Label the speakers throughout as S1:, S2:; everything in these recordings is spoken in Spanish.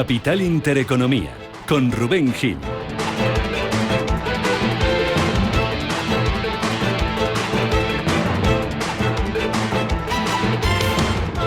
S1: Capital Intereconomía, con Rubén Gil.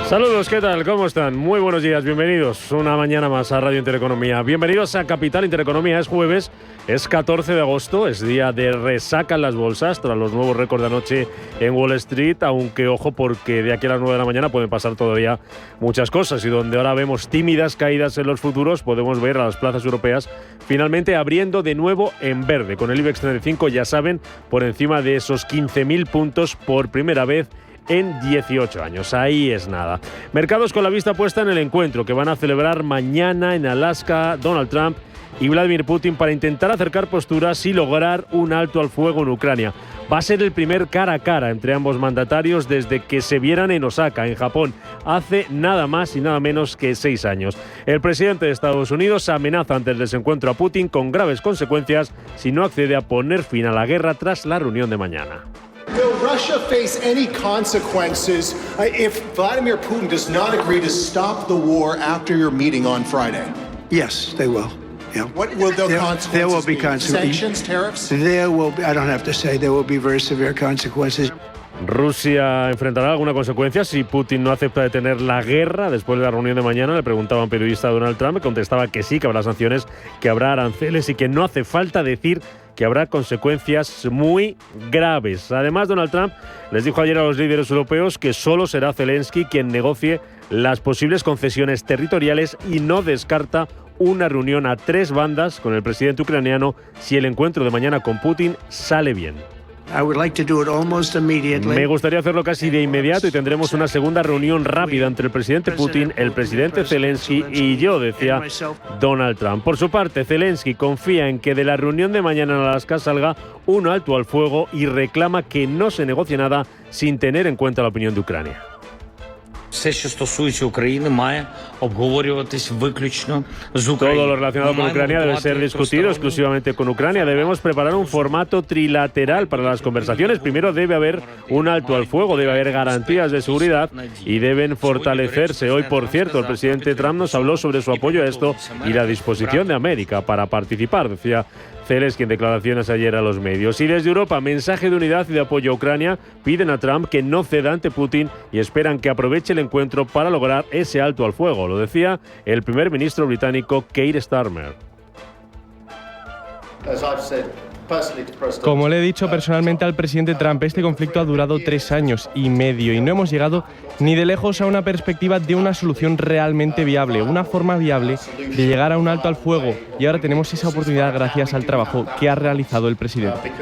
S2: Saludos, ¿qué tal? ¿Cómo están? Muy buenos días, bienvenidos una mañana más a Radio Intereconomía. Bienvenidos a Capital Intereconomía. Es jueves, es 14 de agosto, es día de resaca en las bolsas tras los nuevos récords de anoche en Wall Street, aunque ojo porque de aquí a las 9 de la mañana pueden pasar todavía muchas cosas y donde ahora vemos tímidas caídas en los futuros, podemos ver a las plazas europeas finalmente abriendo de nuevo en verde, con el IBEX 35, ya saben, por encima de esos 15.000 puntos por primera vez en 18 años. Ahí es nada. Mercados con la vista puesta en el encuentro que van a celebrar mañana en Alaska Donald Trump y Vladimir Putin para intentar acercar posturas y lograr un alto al fuego en Ucrania. Va a ser el primer cara a cara entre ambos mandatarios desde que se vieran en Osaka, en Japón, hace nada más y nada menos que 6 años. El presidente de Estados Unidos amenaza ante el desencuentro a Putin con graves consecuencias si no accede a poner fin a la guerra tras la reunión de mañana.
S3: Will Russia face any consequences if Vladimir Putin does not agree to stop the war after your meeting on Friday?
S4: Yes, they will. Yeah.
S3: What will the consequences
S4: there will be
S3: be? Sanctions, tariffs?
S4: There will be, I don't have to say, there will be very severe consequences.
S2: ¿Rusia enfrentará alguna consecuencia si Putin no acepta detener la guerra? Después de la reunión de mañana le preguntaba a un periodista a Donald Trump, contestaba que sí, que habrá sanciones, que habrá aranceles y que no hace falta decir que habrá consecuencias muy graves. Además, Donald Trump les dijo ayer a los líderes europeos que solo será Zelensky quien negocie las posibles concesiones territoriales y no descarta una reunión a 3 bandas con el presidente ucraniano si el encuentro de mañana con Putin sale bien.
S4: I would like to do it almost immediately.
S2: Me gustaría hacerlo casi de inmediato y tendremos una segunda reunión rápida entre el presidente Putin, el presidente Zelensky y yo, decía Donald Trump. Por su parte, Zelensky confía en que de la reunión de mañana en Alaska salga un alto al fuego y reclama que no se negocie nada sin tener en cuenta la opinión de Ucrania. Todo lo relacionado con Ucrania debe ser discutido exclusivamente con Ucrania. Debemos preparar un formato trilateral para las conversaciones. Primero debe haber un alto al fuego, debe haber garantías de seguridad y deben fortalecerse. Hoy, por cierto, el presidente Trump nos habló sobre su apoyo a esto y la disposición de América para participar, decía Zelensky en declaraciones ayer a los medios. Y desde Europa, mensaje de unidad y de apoyo a Ucrania. Piden a Trump que no ceda ante Putin y esperan que aproveche el encuentro para lograr ese alto al fuego. Lo decía el primer ministro británico Keir Starmer.
S5: Como le he dicho personalmente al presidente Trump, este conflicto ha durado 3 años y medio y no hemos llegado ni de lejos a una perspectiva de una solución realmente viable, una forma viable de llegar a un alto al fuego. Y ahora tenemos esa oportunidad gracias al trabajo que ha realizado el presidente.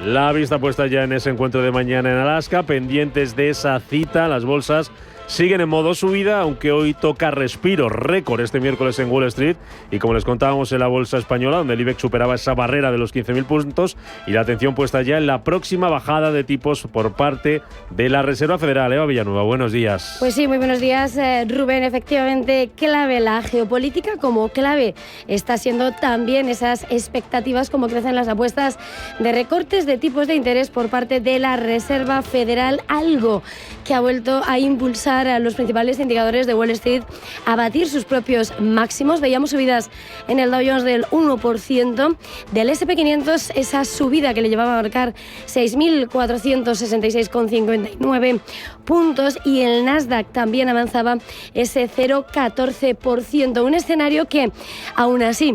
S2: La vista puesta ya en ese encuentro de mañana en Alaska, pendientes de esa cita, las bolsas siguen en modo subida, aunque hoy toca respiro récord este miércoles en Wall Street y como les contábamos en la bolsa española, donde el IBEX superaba esa barrera de los 15.000 puntos y la atención puesta ya en la próxima bajada de tipos por parte de la Reserva Federal. Eva Villanueva, buenos días.
S6: Pues sí, muy buenos días, Rubén. Efectivamente, clave la geopolítica, como clave está siendo también esas expectativas, como crecen las apuestas de recortes de tipos de interés por parte de la Reserva Federal, algo que ha vuelto a impulsar a los principales indicadores de Wall Street a batir sus propios máximos. Veíamos subidas en el Dow Jones del 1%, del S&P 500 esa subida que le llevaba a marcar 6.466,59 puntos y el Nasdaq también avanzaba ese 0,14%. Un escenario que aún así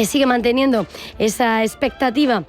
S6: sigue manteniendo esa expectativa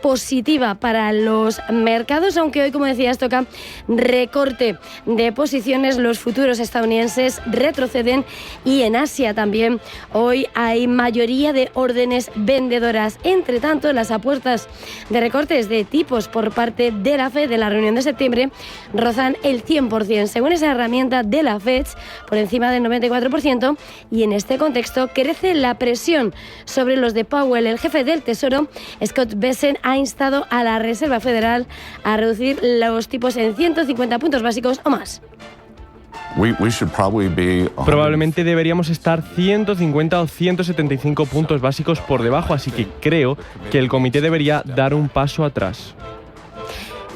S6: positiva para los mercados, aunque hoy, como decías, toca recorte de posiciones. Los futuros estadounidenses retroceden y en Asia también hoy hay mayoría de órdenes vendedoras. Entre tanto, las apuestas de recortes de tipos por parte de la Fed en la reunión de septiembre rozan el 100%, según esa herramienta de la Fed, por encima del 94%, y en este contexto crece la presión sobre los de Powell. El jefe del Tesoro, Scott Bessent, ha instado a la Reserva Federal a reducir los tipos en 150 puntos básicos o más.
S5: Probablemente deberíamos estar 150 o 175 puntos básicos por debajo, así que creo que el comité debería dar un paso atrás.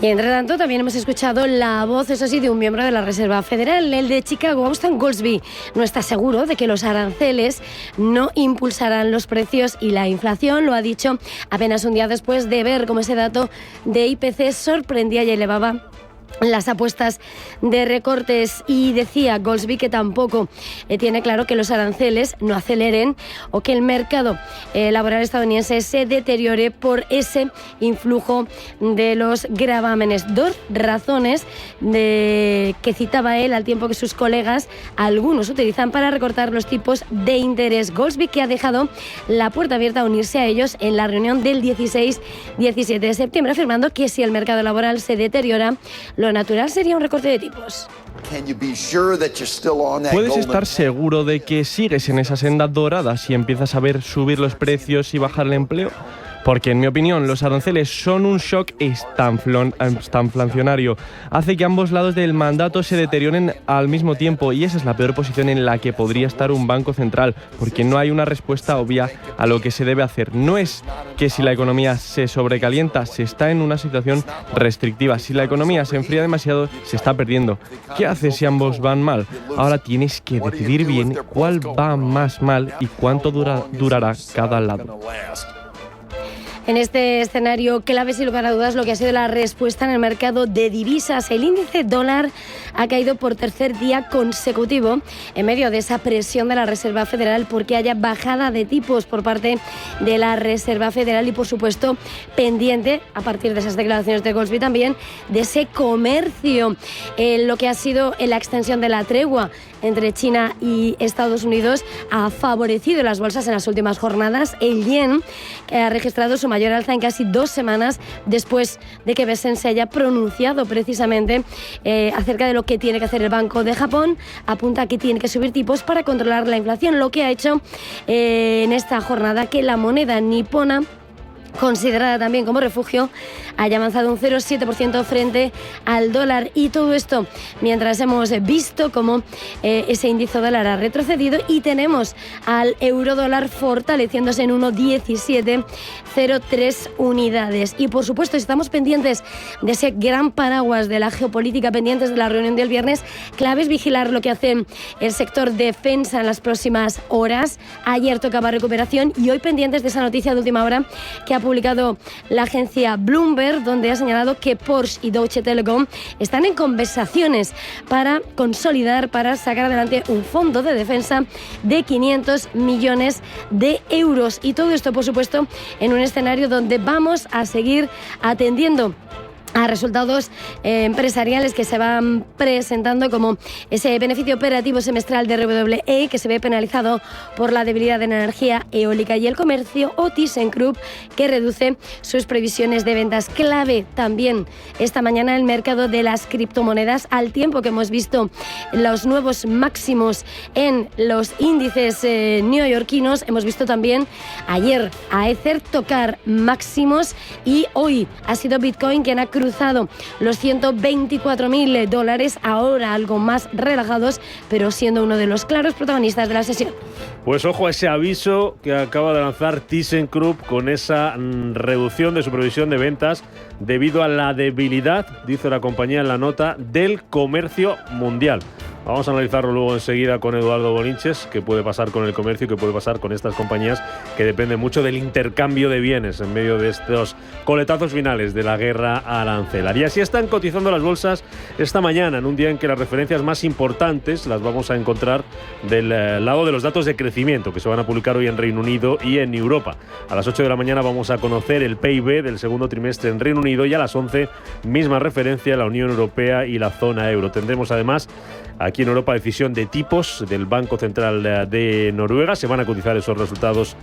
S6: Y entre tanto también hemos escuchado la voz, eso sí, de un miembro de la Reserva Federal, el de Chicago, Austan Goolsbee. No está seguro de que los aranceles no impulsarán los precios y la inflación, lo ha dicho apenas un día después de ver cómo ese dato de IPC sorprendía y elevaba las apuestas de recortes, y decía Goolsbee que tampoco tiene claro que los aranceles no aceleren o que el mercado laboral estadounidense se deteriore por ese influjo de los gravámenes. Dos razones que citaba él al tiempo que sus colegas, algunos utilizan para recortar los tipos de interés. Goolsbee, que ha dejado la puerta abierta a unirse a ellos en la reunión del 16-17 de septiembre, afirmando que si el mercado laboral se deteriora, lo natural sería un recorte de tipos.
S5: ¿Puedes estar seguro de que sigues en esa senda dorada si empiezas a ver subir los precios y bajar el empleo? Porque, en mi opinión, los aranceles son un shock estanflacionario. Hace que ambos lados del mandato se deterioren al mismo tiempo, y esa es la peor posición en la que podría estar un banco central, porque no hay una respuesta obvia a lo que se debe hacer. No es que si la economía se sobrecalienta, se está en una situación restrictiva. Si la economía se enfría demasiado, se está perdiendo. ¿Qué haces si ambos van mal? Ahora tienes que decidir bien cuál va más mal y cuánto durará cada lado.
S6: En este escenario clave, sin lugar a dudas, lo que ha sido la respuesta en el mercado de divisas. El índice dólar ha caído por tercer día consecutivo en medio de esa presión de la Reserva Federal porque haya bajada de tipos por parte de la Reserva Federal, y, por supuesto, pendiente, a partir de esas declaraciones de Goolsbee, también de ese comercio. Lo que ha sido la extensión de la tregua entre China y Estados Unidos ha favorecido las bolsas en las últimas jornadas. El yen, que ha registrado su mayor alza en casi 2 semanas después de que Besen se haya pronunciado precisamente acerca de lo que tiene que hacer el Banco de Japón, apunta a que tiene que subir tipos para controlar la inflación, lo que ha hecho en esta jornada que la moneda nipona, considerada también como refugio, haya avanzado un 0,7% frente al dólar. Y todo esto mientras hemos visto cómo ese índice dólar ha retrocedido y tenemos al eurodólar fortaleciéndose en 1,1703 unidades. Y, por supuesto, estamos pendientes de ese gran paraguas de la geopolítica, pendientes de la reunión del viernes. Clave es vigilar lo que hace el sector defensa en las próximas horas. Ayer tocaba recuperación y hoy pendientes de esa noticia de última hora que ha publicado la agencia Bloomberg, donde ha señalado que Porsche y Deutsche Telekom están en conversaciones para consolidar, para sacar adelante un fondo de defensa de 500 millones de euros. Y todo esto, por supuesto, en un escenario donde vamos a seguir atendiendo a resultados empresariales que se van presentando, como ese beneficio operativo semestral de RWE, que se ve penalizado por la debilidad de la energía eólica, y el comercio, o ThyssenKrupp, que reduce sus previsiones de ventas. Clave también esta mañana el mercado de las criptomonedas, al tiempo que hemos visto los nuevos máximos en los índices neoyorquinos. Hemos visto también ayer a Ether tocar máximos, y hoy ha sido Bitcoin quien ha cruzado los $124.000, ahora algo más relajados, pero siendo uno de los claros protagonistas de la sesión.
S2: Pues ojo a ese aviso que acaba de lanzar ThyssenKrupp con esa reducción de su previsión de ventas debido a la debilidad, dice la compañía en la nota, del comercio mundial. Vamos a analizarlo luego enseguida con Eduardo Bolinches, qué puede pasar con el comercio y qué puede pasar con estas compañías que dependen mucho del intercambio de bienes en medio de estos coletazos finales de la guerra arancelaria. Y así están cotizando las bolsas esta mañana, en un día en que las referencias más importantes las vamos a encontrar del lado de los datos de crecimiento que se van a publicar hoy en Reino Unido y en Europa. A las 8 de la mañana vamos a conocer el PIB del segundo trimestre en Reino Unido, y a las 11 misma referencia a la Unión Europea y la zona euro. Tendremos además aquí en Europa decisión de tipos del Banco Central de Noruega. Se van a cotizar esos resultados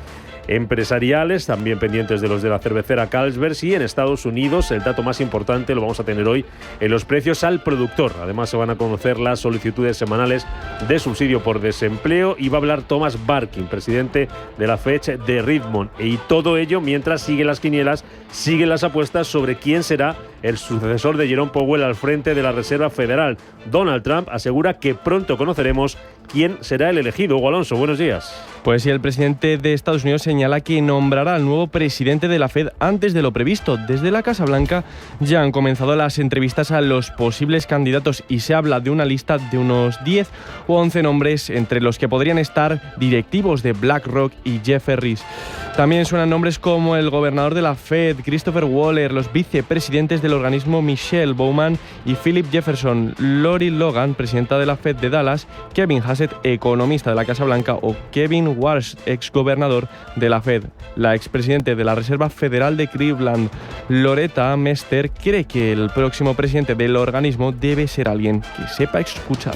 S2: empresariales, también pendientes de los de la cervecera Carlsberg. Y en Estados Unidos el dato más importante lo vamos a tener hoy en los precios al productor. Además se van a conocer las solicitudes semanales de subsidio por desempleo, y va a hablar Thomas Barkin, presidente de la Fed de Richmond. Y todo ello mientras siguen las quinielas, siguen las apuestas sobre quién será el sucesor de Jerome Powell al frente de la Reserva Federal. Donald Trump asegura que pronto conoceremos quién será el elegido. Hugo Alonso, buenos días.
S5: Pues sí, el presidente de Estados Unidos señala que nombrará al nuevo presidente de la Fed antes de lo previsto. Desde la Casa Blanca ya han comenzado las entrevistas a los posibles candidatos y se habla de una lista de unos 10 o 11 nombres, entre los que podrían estar directivos de BlackRock y Jefferies. También suenan nombres como el gobernador de la Fed, Christopher Waller, los vicepresidentes del organismo Michelle Bowman y Philip Jefferson, Lori Logan, presidenta de la Fed de Dallas, Kevin Hassett, economista de la Casa Blanca, o Kevin Warsh, exgobernador de la Fed. La expresidente de la Reserva Federal de Cleveland, Loretta Mester, cree que el próximo presidente del organismo debe ser alguien que sepa escuchar.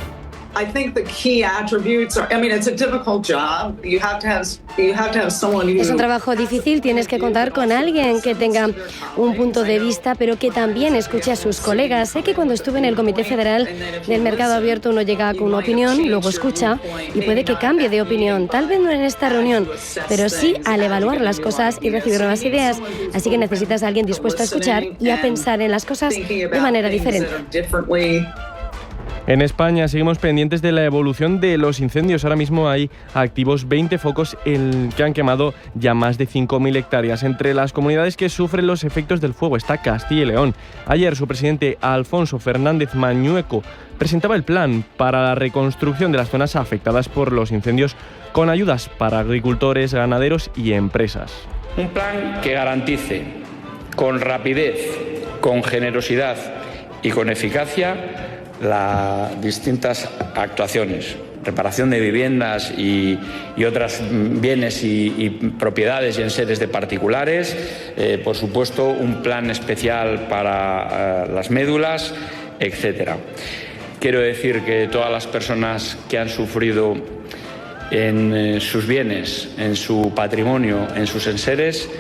S7: I think the key attributes are, it's a difficult job. You have to have someone who...
S6: Es un trabajo difícil, tienes que contar con alguien que tenga un punto de vista, pero que también escuche a sus colegas. Sé que cuando estuve en el Comité Federal del Mercado Abierto uno llega con una opinión, luego escucha y puede que cambie de opinión. Tal vez no en esta reunión, pero sí al evaluar las cosas y recibir nuevas ideas. Así que necesitas a alguien dispuesto a escuchar y a pensar en las cosas de manera diferente.
S5: En España seguimos pendientes de la evolución de los incendios. Ahora mismo hay activos 20 focos que han quemado ya más de 5.000 hectáreas. Entre las comunidades que sufren los efectos del fuego está Castilla y León. Ayer su presidente Alfonso Fernández Mañueco presentaba el plan para la reconstrucción de las zonas afectadas por los incendios con ayudas para agricultores, ganaderos y empresas.
S8: Un plan que garantice con rapidez, con generosidad y con eficacia las distintas actuaciones, reparación de viviendas y otros bienes y propiedades y enseres de particulares, por supuesto un plan especial para las médulas, etcétera. Quiero decir que todas las personas que han sufrido en sus bienes, en su patrimonio, en sus enseres,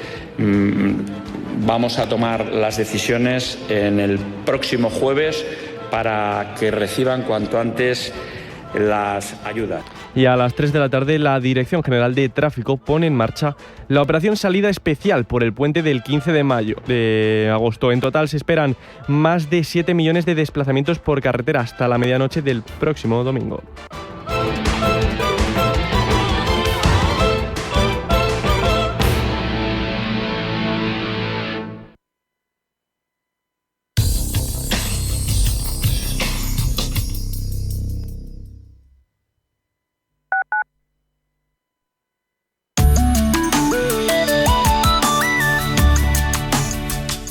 S8: vamos a tomar las decisiones en el próximo jueves para que reciban cuanto antes las ayudas.
S5: Y a las 3 de la tarde la Dirección General de Tráfico pone en marcha la operación Salida Especial por el puente del 15 de agosto. En total se esperan más de 7 millones de desplazamientos por carretera hasta la medianoche del próximo domingo.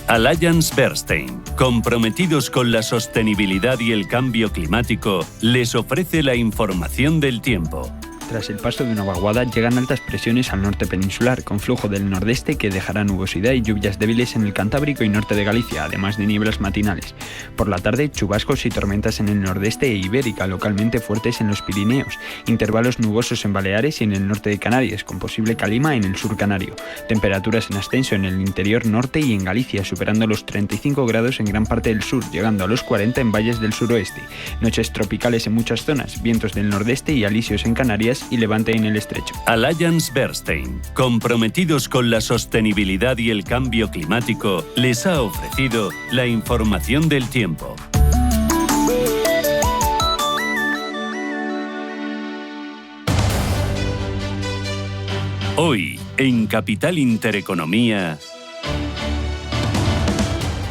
S1: Allianz Bernstein, comprometidos con la sostenibilidad y el cambio climático, les ofrece la información del tiempo.
S9: Tras el paso de una vaguada llegan altas presiones al norte peninsular, con flujo del nordeste que dejará nubosidad y lluvias débiles en el Cantábrico y norte de Galicia, además de nieblas matinales. Por la tarde, chubascos y tormentas en el nordeste e Ibérica, localmente fuertes en los Pirineos, intervalos nubosos en Baleares y en el norte de Canarias, con posible calima en el sur canario. Temperaturas en ascenso en el interior norte y en Galicia, superando los 35 grados en gran parte del sur, llegando a los 40 en valles del suroeste. Noches tropicales en muchas zonas, vientos del nordeste y alisios en Canarias y levante en el estrecho.
S1: Allianz Bernstein, comprometidos con la sostenibilidad y el cambio climático, les ha ofrecido la información del tiempo. Hoy, en Capital Intereconomía...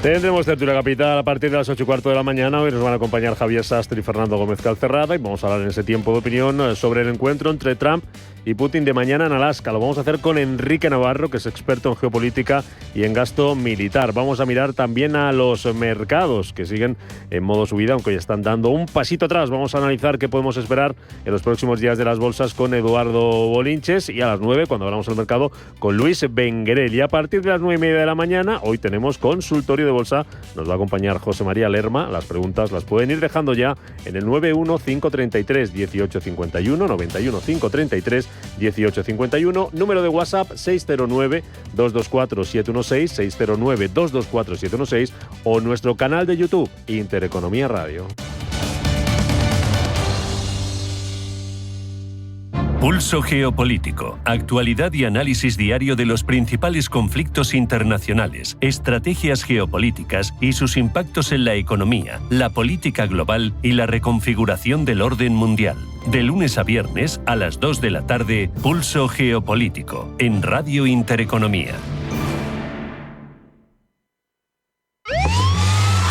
S2: Tendremos Tertulia Capital a partir de las 8:15 de la mañana. Hoy nos van a acompañar Javier Sastre y Fernando Gómez Calcerrada y vamos a hablar en ese tiempo de opinión sobre el encuentro entre Trump y Putin de mañana en Alaska. Lo vamos a hacer con Enrique Navarro, que es experto en geopolítica y en gasto militar. Vamos a mirar también a los mercados, que siguen en modo subida, aunque ya están dando un pasito atrás. Vamos a analizar qué podemos esperar en los próximos días de las bolsas con Eduardo Bolinches, y a las 9, cuando hablamos del mercado, con Luis Benguerel. Y a partir de las 9:30 de la mañana, hoy tenemos consultorio de bolsa. Nos va a acompañar José María Lerma. Las preguntas las pueden ir dejando ya en el 91-533-1851, 91-533-1851, número de WhatsApp 609-224-716, 609-224-716, o nuestro canal de YouTube, Intereconomía Radio.
S1: Pulso geopolítico, actualidad y análisis diario de los principales conflictos internacionales, estrategias geopolíticas y sus impactos en la economía, la política global y la reconfiguración del orden mundial. De lunes a viernes a las 2 de la tarde, Pulso Geopolítico, en Radio Intereconomía.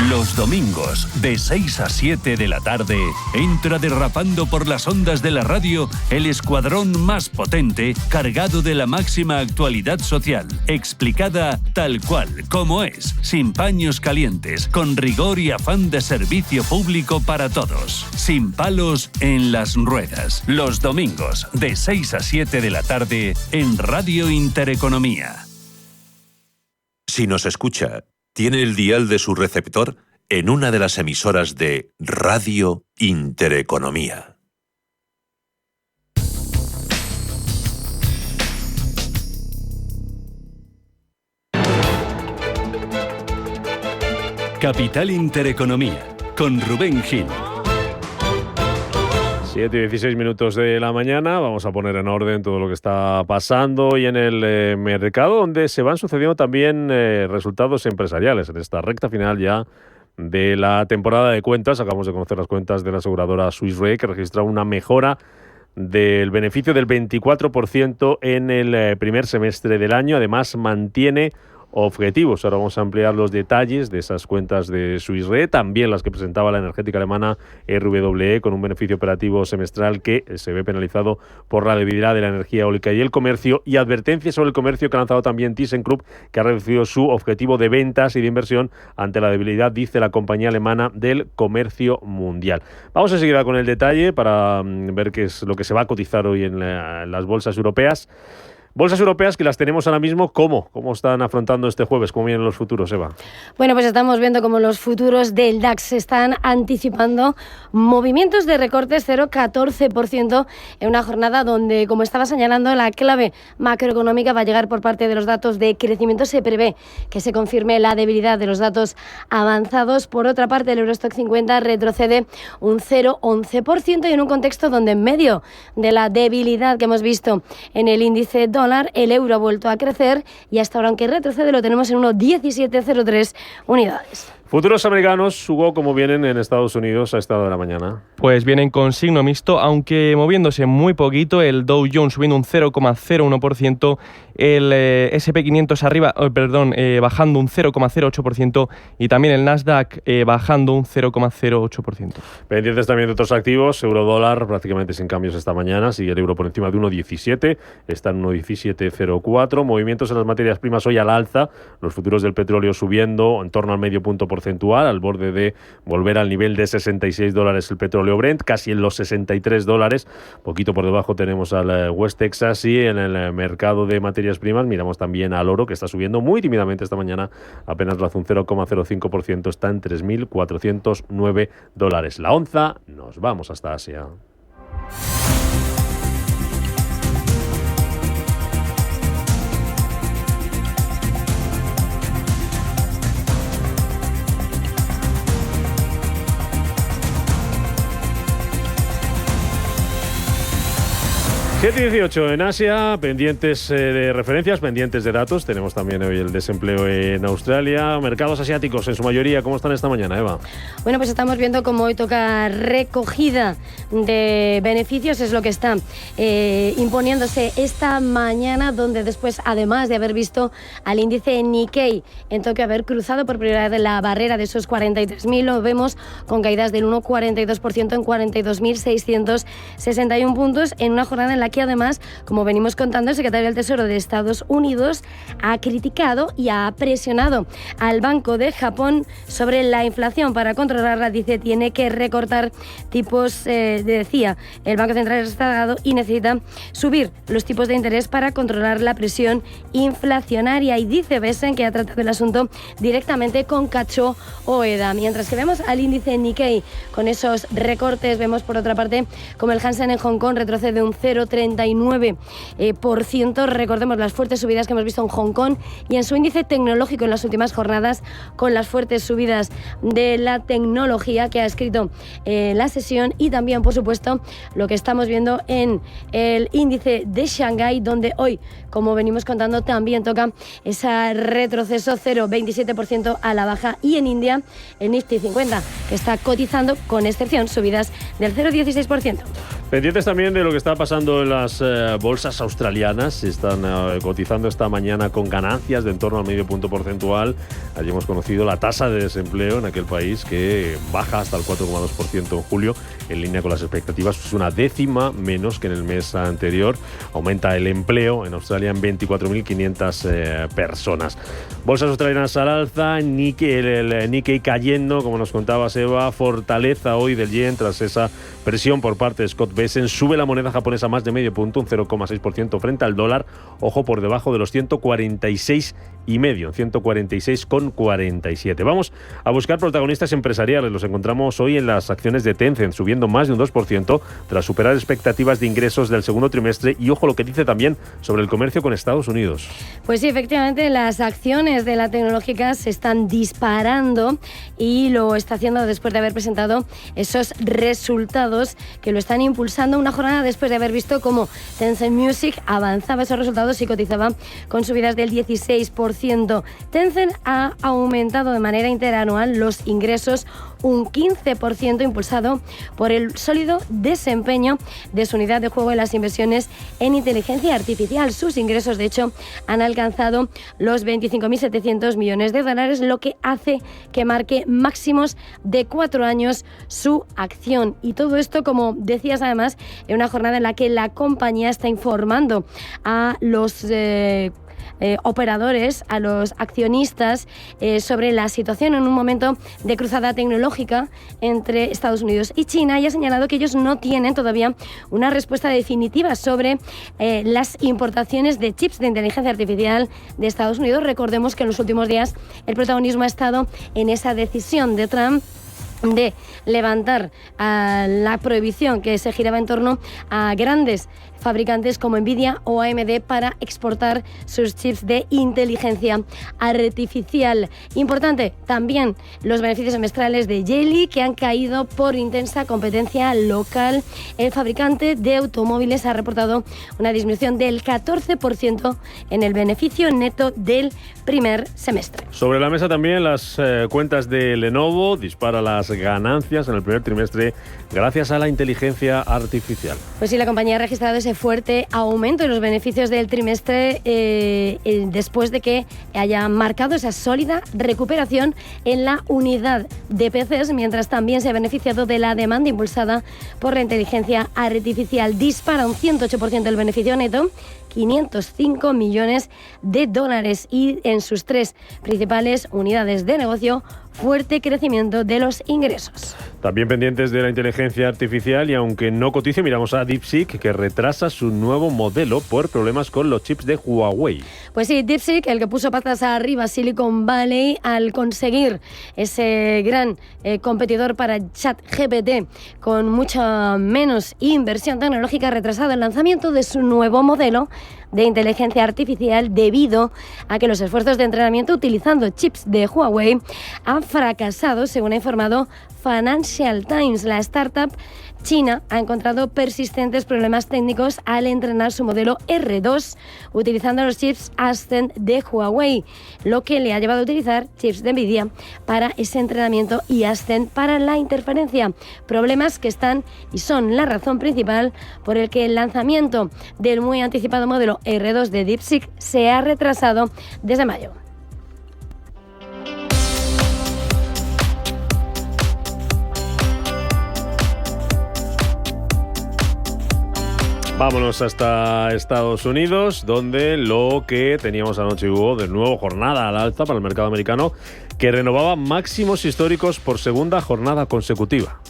S1: Los domingos, de 6 a 7 de la tarde, entra derrapando por las ondas de la radio el escuadrón más potente, cargado de la máxima actualidad social, explicada tal cual, como es, sin paños calientes, con rigor y afán de servicio público para todos, sin palos en las ruedas. Los domingos, de 6 a 7 de la tarde, en Radio Intereconomía.
S10: Si nos escucha, tiene el dial de su receptor en una de las emisoras de Radio Intereconomía.
S1: Capital Intereconomía, con Rubén Gil.
S2: 7 y 16 minutos de la mañana, vamos a poner en orden todo lo que está pasando hoy en el mercado, donde se van sucediendo también resultados empresariales en esta recta final ya de la temporada de cuentas. Acabamos de conocer las cuentas de la aseguradora Swiss Re, que registra una mejora del beneficio del 24% en el primer semestre del año. Además, mantiene objetivos. Ahora vamos a ampliar los detalles de esas cuentas de Swiss Re, también las que presentaba la energética alemana RWE, con un beneficio operativo semestral que se ve penalizado por la debilidad de la energía eólica y el comercio, y advertencias sobre el comercio que ha lanzado también ThyssenKrupp, que ha reducido su objetivo de ventas y de inversión ante la debilidad, dice la compañía alemana, del comercio mundial. Vamos enseguida con el detalle para ver qué es lo que se va a cotizar hoy en las bolsas europeas. Bolsas europeas que las tenemos ahora mismo, ¿cómo están afrontando este jueves? ¿Cómo vienen los futuros, Eva?
S6: Bueno, pues estamos viendo cómo los futuros del DAX se están anticipando movimientos de recortes 0,14% en una jornada donde, como estaba señalando, la clave macroeconómica va a llegar por parte de los datos de crecimiento. Se prevé que se confirme la debilidad de los datos avanzados. Por otra parte, el Eurostock 50 retrocede un 0,11% y en un contexto donde, en medio de la debilidad que hemos visto en el índice dólar, el euro ha vuelto a crecer y hasta ahora, aunque retrocede, lo tenemos en 1,1703 unidades.
S2: Futuros americanos, Hugo, ¿cómo vienen en Estados Unidos a esta hora de la mañana?
S5: Pues vienen con signo mixto, aunque moviéndose muy poquito. El Dow Jones subiendo un 0,01%, el S&P 500 bajando un 0,08% y también el Nasdaq bajando un 0,08%.
S2: Pendientes también de otros activos. Eurodólar prácticamente sin cambios esta mañana, sigue el euro por encima de 1,17, está en 1,1704. Movimientos en las materias primas hoy al alza, los futuros del petróleo subiendo en torno al medio punto porcentual, al borde de volver al nivel de $66 el petróleo Brent, casi en los $63, poquito por debajo tenemos al West Texas. Y en el mercado de materias primas miramos también al oro, que está subiendo muy tímidamente esta mañana, apenas lo hace un 0,05%, está en $3.409 la onza. Nos vamos hasta Asia. Siete y 18 en Asia, pendientes de referencias, pendientes de datos. Tenemos también hoy el desempleo en Australia. Mercados asiáticos, en su mayoría, ¿cómo están esta mañana, Eva?
S6: Bueno, pues estamos viendo cómo hoy toca recogida de beneficios, es lo que está imponiéndose esta mañana, donde después, además de haber visto al índice Nikkei en Tokio haber cruzado por primera vez la barrera de esos 43.000, lo vemos con caídas del 1,42% en 42.661 puntos, en una jornada en la que, además, como venimos contando, el secretario del Tesoro de Estados Unidos ha criticado y ha presionado al Banco de Japón sobre la inflación. Para controlarla, dice, tiene que recortar tipos, decía el Banco Central Estado, y necesita subir los tipos de interés para controlar la presión inflacionaria. Y dice Besen que ha tratado el asunto directamente con Kazuo Ueda. Mientras que vemos al índice Nikkei con esos recortes, vemos por otra parte como el Hansen en Hong Kong retrocede un 0,39%. Recordemos las fuertes subidas que hemos visto en Hong Kong y en su índice tecnológico en las últimas jornadas, con las fuertes subidas de la tecnología que ha escrito la sesión, y también, por supuesto, lo que estamos viendo en el índice de Shanghái, donde hoy, como venimos contando, también toca ese retroceso 0,27% a la baja, y en India el Nifty 50, que está cotizando, con excepción, subidas del 0,16%.
S2: Pendientes también de lo que está pasando en las bolsas australianas. Están cotizando esta mañana con ganancias de en torno al medio punto porcentual. Allí hemos conocido la tasa de desempleo en aquel país, que baja hasta el 4,2% en julio, en línea con las expectativas. Es una décima menos que en el mes anterior. Aumenta el empleo en Australia en 24.500 personas. Bolsas australianas al alza, el Nikkei cayendo, como nos contaba Seba. Fortaleza hoy del yen tras esa presión por parte de Scott Bessent. Sube la moneda japonesa más de medio punto, un 0,6% frente al dólar. Ojo, por debajo de los 146,5, 146,47. Vamos a buscar protagonistas empresariales. Los encontramos hoy en las acciones de Tencent, subiendo más de un 2% tras superar expectativas de ingresos del segundo trimestre. Y ojo lo que dice también sobre el comercio con Estados Unidos.
S6: Pues sí, efectivamente, las acciones de la tecnológica se están disparando y lo está haciendo después de haber presentado esos resultados que lo están impulsando una jornada después de haber visto cómo Tencent Music avanzaba esos resultados y cotizaba con subidas del 16%. Tencent ha aumentado de manera interanual los ingresos un 15%, impulsado por el sólido desempeño de su unidad de juego en las inversiones en inteligencia artificial. Sus ingresos, de hecho, han alcanzado los 25.700 millones de dólares, lo que hace que marque máximos de 4 años su acción. Y todo esto, como decías, además, en una jornada en la que la compañía está informando a los operadores, a los accionistas, sobre la situación en un momento de cruzada tecnológica entre Estados Unidos y China, y ha señalado que ellos no tienen todavía una respuesta definitiva sobre las importaciones de chips de inteligencia artificial de Estados Unidos. Recordemos que en los últimos días el protagonismo ha estado en esa decisión de Trump de levantar la prohibición que se giraba en torno a grandes fabricantes como Nvidia o AMD para exportar sus chips de inteligencia artificial. Importante también los beneficios semestrales de Geely, que han caído por intensa competencia local. El fabricante de automóviles ha reportado una disminución del 14% en el beneficio neto del primer semestre.
S2: Sobre la mesa también las cuentas de Lenovo. Dispara las ganancias en el primer trimestre gracias a la inteligencia artificial.
S6: Pues sí, la compañía ha registrado ese fuerte aumento en los beneficios del trimestre después de que haya marcado esa sólida recuperación en la unidad de PCs, mientras también se ha beneficiado de la demanda impulsada por la inteligencia artificial. Dispara un 108% el beneficio neto, 505 millones de dólares, y en sus 3 principales unidades de negocio, fuerte crecimiento de los ingresos.
S2: También pendientes de la inteligencia artificial, y aunque no cotice, miramos a DeepSeek, que retrasa su nuevo modelo por problemas con los chips de Huawei.
S6: Pues sí, DeepSeek, el que puso patas arriba Silicon Valley al conseguir ese gran competidor para ChatGPT con mucha menos inversión tecnológica, ha retrasado el lanzamiento de su nuevo modelo de inteligencia artificial debido a que los esfuerzos de entrenamiento utilizando chips de Huawei han fracasado, según ha informado Financial Times. La startup china ha encontrado persistentes problemas técnicos al entrenar su modelo R2 utilizando los chips Ascend de Huawei, lo que le ha llevado a utilizar chips de Nvidia para ese entrenamiento y Ascend para la interferencia. Problemas que están y son la razón principal por el que el lanzamiento del muy anticipado modelo R2 de DeepSeek se ha retrasado desde mayo.
S2: Vámonos hasta Estados Unidos, donde lo que teníamos anoche hubo de nuevo jornada al alza para el mercado americano, que renovaba máximos históricos por segunda jornada consecutiva.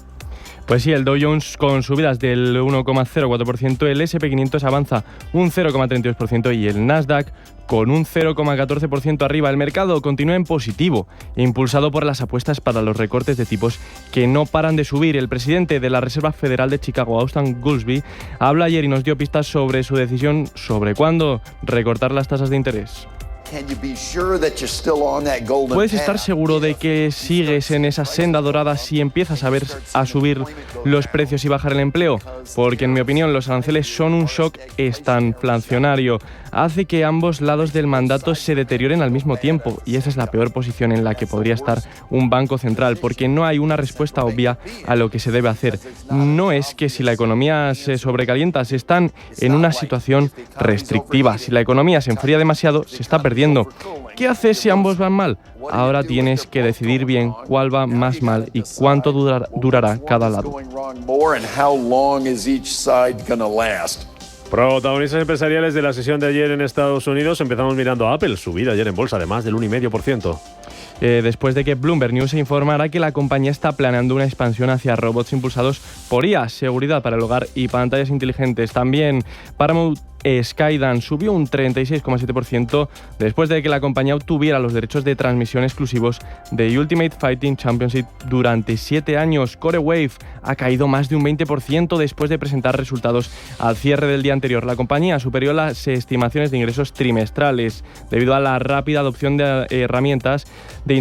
S5: Pues sí, el Dow Jones con subidas del 1,04%, el S&P 500 avanza un 0,32% y el Nasdaq con un 0,14% arriba. El mercado continúa en positivo, impulsado por las apuestas para los recortes de tipos que no paran de subir. El presidente de la Reserva Federal de Chicago, Austan Goolsbee, habló ayer y nos dio pistas sobre su decisión sobre cuándo recortar las tasas de interés. ¿Puedes estar seguro de que sigues en esa senda dorada si empiezas a subir los precios y bajar el empleo? Porque en mi opinión los aranceles son un shock estanflacionario. hace que ambos lados del mandato se deterioren al mismo tiempo, y esa es la peor posición en la que podría estar un banco central, porque no hay una respuesta obvia a lo que se debe hacer. No es que si la economía se sobrecalienta, se están en una situación restrictiva. Si la economía se enfría demasiado, se está perdiendo. ¿Qué haces si ambos van mal? Ahora tienes que decidir bien cuál va más mal y cuánto durará cada lado.
S2: Protagonistas empresariales de la sesión de ayer en Estados Unidos. Empezamos mirando a Apple, subida ayer en bolsa de más del 1,5%.
S5: Después de que Bloomberg News informara que la compañía está planeando una expansión hacia robots impulsados por IA, seguridad para el hogar y pantallas inteligentes. También Paramount Skydance subió un 36,7% después de que la compañía obtuviera los derechos de transmisión exclusivos de Ultimate Fighting Championship durante 7 años. CoreWeave ha caído más de un 20% después de presentar resultados al cierre del día anterior. La compañía superó las estimaciones de ingresos trimestrales debido a la rápida adopción de herramientas de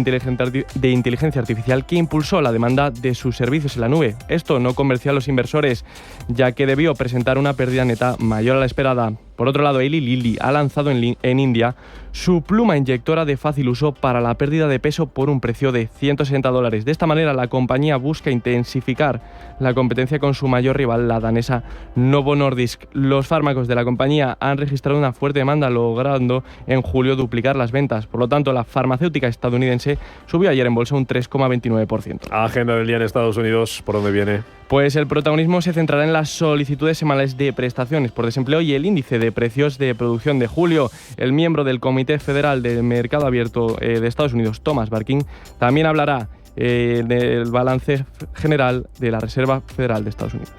S5: inteligencia artificial que impulsó la demanda de sus servicios en la nube. Esto no convenció a los inversores, ya que debió presentar una pérdida neta mayor a la esperada. Por otro lado, Eli Lilly ha lanzado en India su pluma inyectora de fácil uso para la pérdida de peso por un precio de $160. De esta manera, la compañía busca intensificar la competencia con su mayor rival, la danesa Novo Nordisk. Los fármacos de la compañía han registrado una fuerte demanda, logrando en julio duplicar las ventas. Por lo tanto, la farmacéutica estadounidense subió ayer en bolsa un 3,29%.
S2: Agenda del día en Estados Unidos, ¿por dónde viene?
S5: Pues el protagonismo se centrará en las solicitudes semanales de prestaciones por desempleo y el índice de precios de producción de julio. El miembro del Comité Federal del Mercado Abierto de Estados Unidos, Thomas Barkin, también hablará del balance general de la Reserva Federal de Estados Unidos.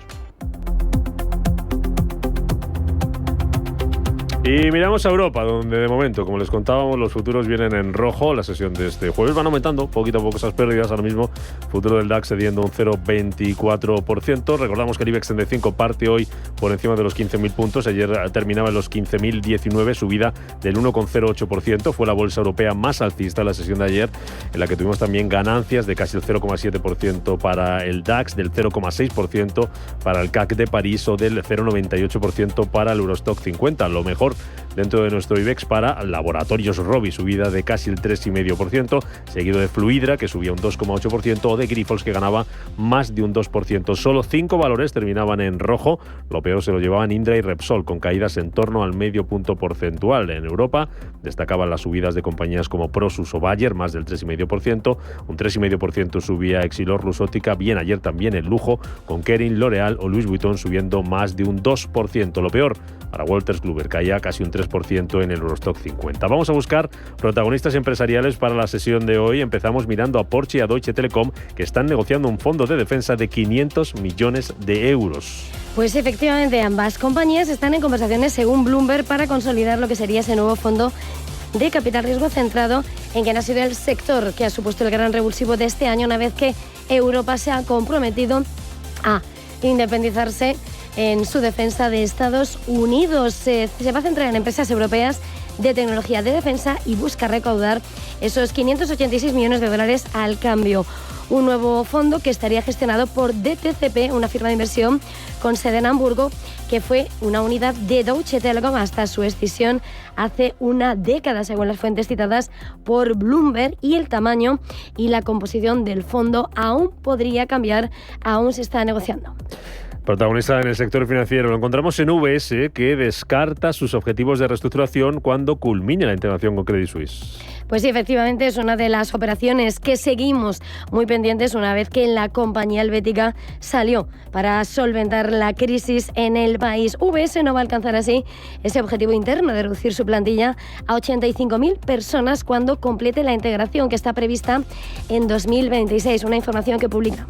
S2: Y miramos a Europa, donde de momento, como les contábamos, los futuros vienen en rojo. La sesión de este jueves van aumentando poquito a poco esas pérdidas. Ahora mismo, futuro del DAX cediendo un 0,24%. Recordamos que el IBEX 35 parte hoy por encima de los 15.000 puntos. Ayer terminaba en los 15.019, subida del 1,08%. Fue la bolsa europea más alcista en la sesión de ayer, en la que tuvimos también ganancias de casi el 0,7% para el DAX, del 0,6% para el CAC de París o del 0,98% para el Eurostock 50. Lo mejor dentro de nuestro IBEX para Laboratorios Rovi, subida de casi el 3,5%, seguido de Fluidra, que subía un 2,8%, o de Grifols, que ganaba más de un 2%. Solo 5 valores terminaban en rojo. Lo peor se lo llevaban Indra y Repsol, con caídas en torno al medio punto porcentual. En Europa destacaban las subidas de compañías como Prosus o Bayer, más del 3,5%. Un 3,5% subía Exilor, Lusótica. Bien ayer también el lujo, con Kering, L'Oréal o Louis Vuitton subiendo más de un 2%. Lo peor para Wolters Kluwer, caía casi un 3% en el Eurostock 50. Vamos a buscar protagonistas empresariales para la sesión de hoy. Empezamos mirando a Porsche y a Deutsche Telekom, que están negociando un fondo de defensa de 500 millones de euros.
S6: Pues efectivamente, ambas compañías están en conversaciones, según Bloomberg, para consolidar lo que sería ese nuevo fondo de capital riesgo centrado en quien ha sido el sector que ha supuesto el gran revulsivo de este año, una vez que Europa se ha comprometido a independizarse en su defensa de Estados Unidos. Se va a centrar en empresas europeas de tecnología de defensa y busca recaudar esos 586 millones de dólares al cambio. Un nuevo fondo que estaría gestionado por DTCP, una firma de inversión con sede en Hamburgo, que fue una unidad de Deutsche Telekom hasta su escisión hace una década, según las fuentes citadas por Bloomberg, y el tamaño y la composición del fondo aún podría cambiar, aún se está negociando.
S2: Protagonista en el sector financiero. Lo encontramos en UBS, que descarta sus objetivos de reestructuración cuando culmine la integración con Credit Suisse.
S6: Pues sí, efectivamente es una de las operaciones que seguimos muy pendientes una vez que la compañía helvética salió para solventar la crisis en el país. UBS no va a alcanzar así ese objetivo interno de reducir su plantilla a 85.000 personas cuando complete la integración que está prevista en 2026. Una información que publica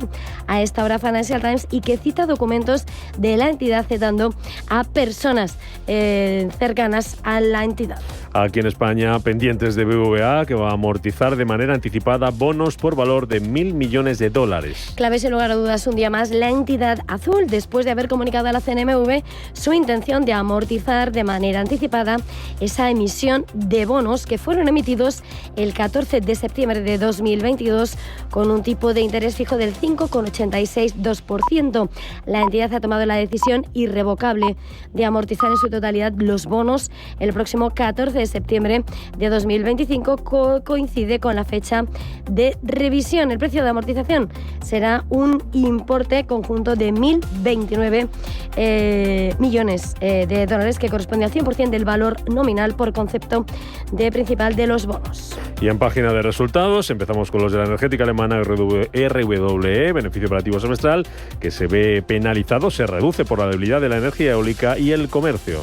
S6: a esta hora Financial Times y que cita documentos de la entidad citando a personas cercanas a la entidad.
S2: aquí en España pendientes de BBVA, que va a amortizar de manera anticipada bonos por valor de 1.000 millones de dólares.
S6: Clave sin lugar a dudas un día más la entidad azul, después de haber comunicado a la CNMV su intención de amortizar de manera anticipada esa emisión de bonos que fueron emitidos el 14 de septiembre de 2022 con un tipo de interés fijo del 5,862%. La entidad ha tomado la decisión irrevocable de amortizar en su totalidad los bonos el próximo 14 de septiembre de 2025, coincide con la fecha de revisión. El precio de amortización será un importe conjunto de 1.029 millones de dólares, que corresponde al 100% del valor nominal por concepto de principal de los bonos.
S2: Y en página de resultados empezamos con los de la energética alemana RWE, beneficio operativo semestral, que se ve penalizado, se reduce por la debilidad de la energía eólica y el comercio.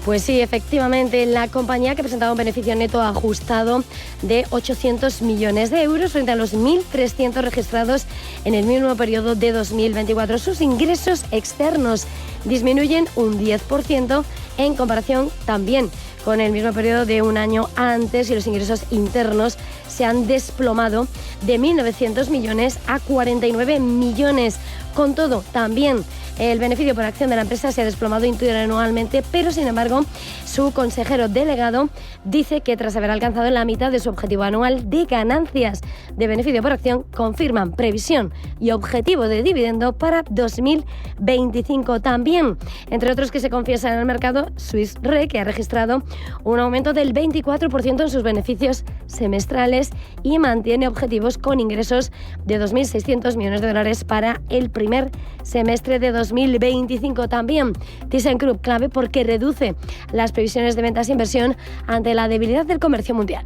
S6: Pues sí, efectivamente, la compañía que presentaba un beneficio neto ajustado de 800 millones de euros frente a los 1.300 registrados en el mismo periodo de 2024. Sus ingresos externos disminuyen un 10% en comparación también con el mismo periodo de un año antes, y los ingresos internos se han desplomado de 1.900 millones a 49 millones. Con todo, también el beneficio por acción de la empresa se ha desplomado interanualmente, pero sin embargo su consejero delegado dice que tras haber alcanzado la mitad de su objetivo anual de ganancias de beneficio por acción, confirman previsión y objetivo de dividendo para 2025. También, entre otros que se confiesan en el mercado, Swiss Re, que ha registrado un aumento del 24% en sus beneficios semestrales y mantiene objetivos con ingresos de 2.600 millones de dólares para el primer semestre de 2025. También ThyssenKrupp, clave porque reduce las previsiones de ventas e inversión ante la debilidad del comercio mundial.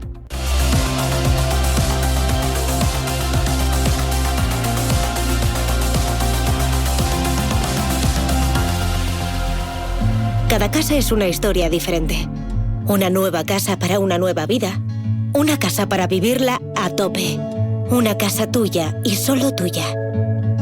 S11: Cada casa es una historia diferente. Una nueva casa para una nueva vida. Una casa para vivirla a tope. Una casa tuya y solo tuya.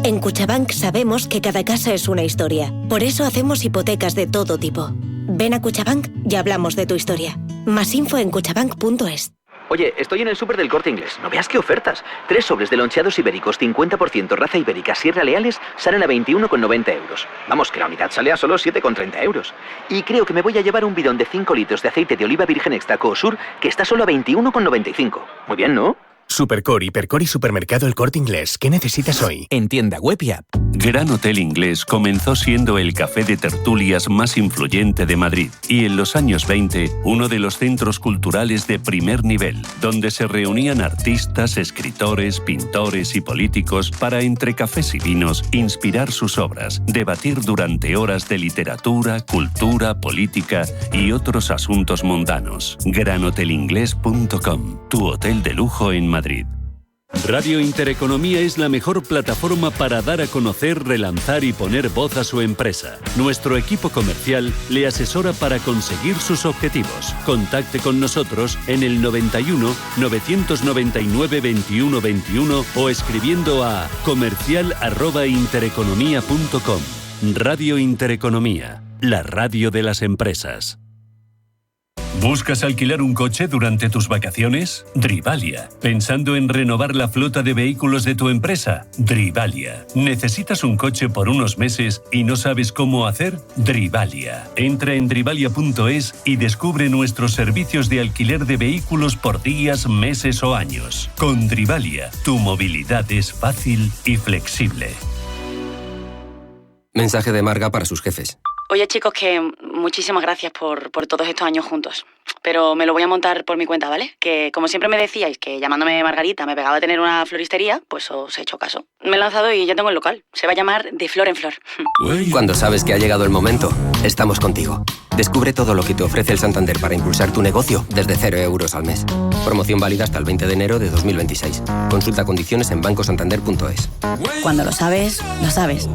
S11: En Cuchabank sabemos que cada casa es una historia. Por eso hacemos hipotecas de todo tipo. Ven a Cuchabank y hablamos de tu historia. Más info en cuchabank.es.
S12: Oye, estoy en el súper del Corte Inglés. No veas qué ofertas. 3 sobres de loncheados ibéricos 50% raza ibérica Sierra Leales salen a 21,90 euros. Vamos, que la unidad sale a solo 7,30 euros. Y creo que me voy a llevar un bidón de 5 litros de aceite de oliva virgen extra Coosur, que está solo a 21,95. Muy bien, ¿no?
S13: Supercore, Hipercore y Supermercado El Corte Inglés. ¿Qué necesitas hoy?
S1: En tienda web y app. Gran Hotel Inglés comenzó siendo el café de tertulias más influyente de Madrid y en los años 20 uno de los centros culturales de primer nivel, donde se reunían artistas, escritores, pintores y políticos para, entre cafés y vinos, inspirar sus obras, debatir durante horas de literatura, cultura, política y otros asuntos mundanos. GranHotelInglés.com, tu hotel de lujo en Madrid. Radio Intereconomía es la mejor plataforma para dar a conocer, relanzar y poner voz a su empresa. Nuestro equipo comercial le asesora para conseguir sus objetivos. Contacte con nosotros en el 91 999 21 21 o escribiendo a comercial@intereconomia.com. Radio Intereconomía, la radio de las empresas. ¿Buscas alquilar un coche durante tus vacaciones? Drivalia. ¿Pensando en renovar la flota de vehículos de tu empresa? Drivalia. ¿Necesitas un coche por unos meses y no sabes cómo hacer? Drivalia. Entra en drivalia.es y descubre nuestros servicios de alquiler de vehículos por días, meses o años. Con Drivalia, tu movilidad es fácil y flexible.
S14: Mensaje de Marga para sus jefes.
S15: Oye, chicos, que muchísimas gracias por todos estos años juntos. Pero me lo voy a montar por mi cuenta, ¿vale? Que como siempre me decíais que llamándome Margarita me pegaba a tener una floristería, pues os he hecho caso. Me he lanzado y ya tengo el local. Se va a llamar De Flor en Flor.
S14: Cuando sabes que ha llegado el momento, estamos contigo. Descubre todo lo que te ofrece el Santander para impulsar tu negocio desde 0 euros al mes. Promoción válida hasta el 20 de enero de 2026. Consulta condiciones en bancosantander.es.
S11: Cuando lo sabes, lo sabes.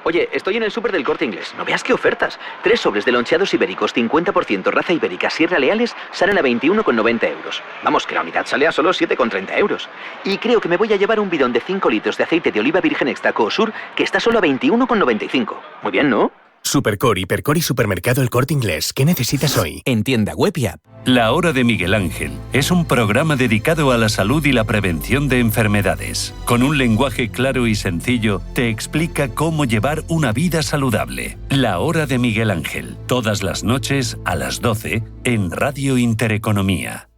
S12: Oye, estoy en el súper del Corte Inglés. No veas qué ofertas. 3 sobres de loncheados ibéricos 50% raza ibérica Sierra Leales salen a 21,90 euros. Vamos, que la unidad sale a solo 7,30 euros. Y creo que me voy a llevar un bidón de 5 litros de aceite de oliva virgen extra Coosur, que está solo a 21,95. Muy bien, ¿no?
S13: Supercore, Hipercore y Supermercado El Corte Inglés. ¿Qué necesitas hoy?
S1: En tienda web y app. La Hora de Miguel Ángel es un programa dedicado a la salud y la prevención de enfermedades. Con un lenguaje claro y sencillo, te explica cómo llevar una vida saludable. La Hora de Miguel Ángel, todas las noches a las 12 en Radio Intereconomía.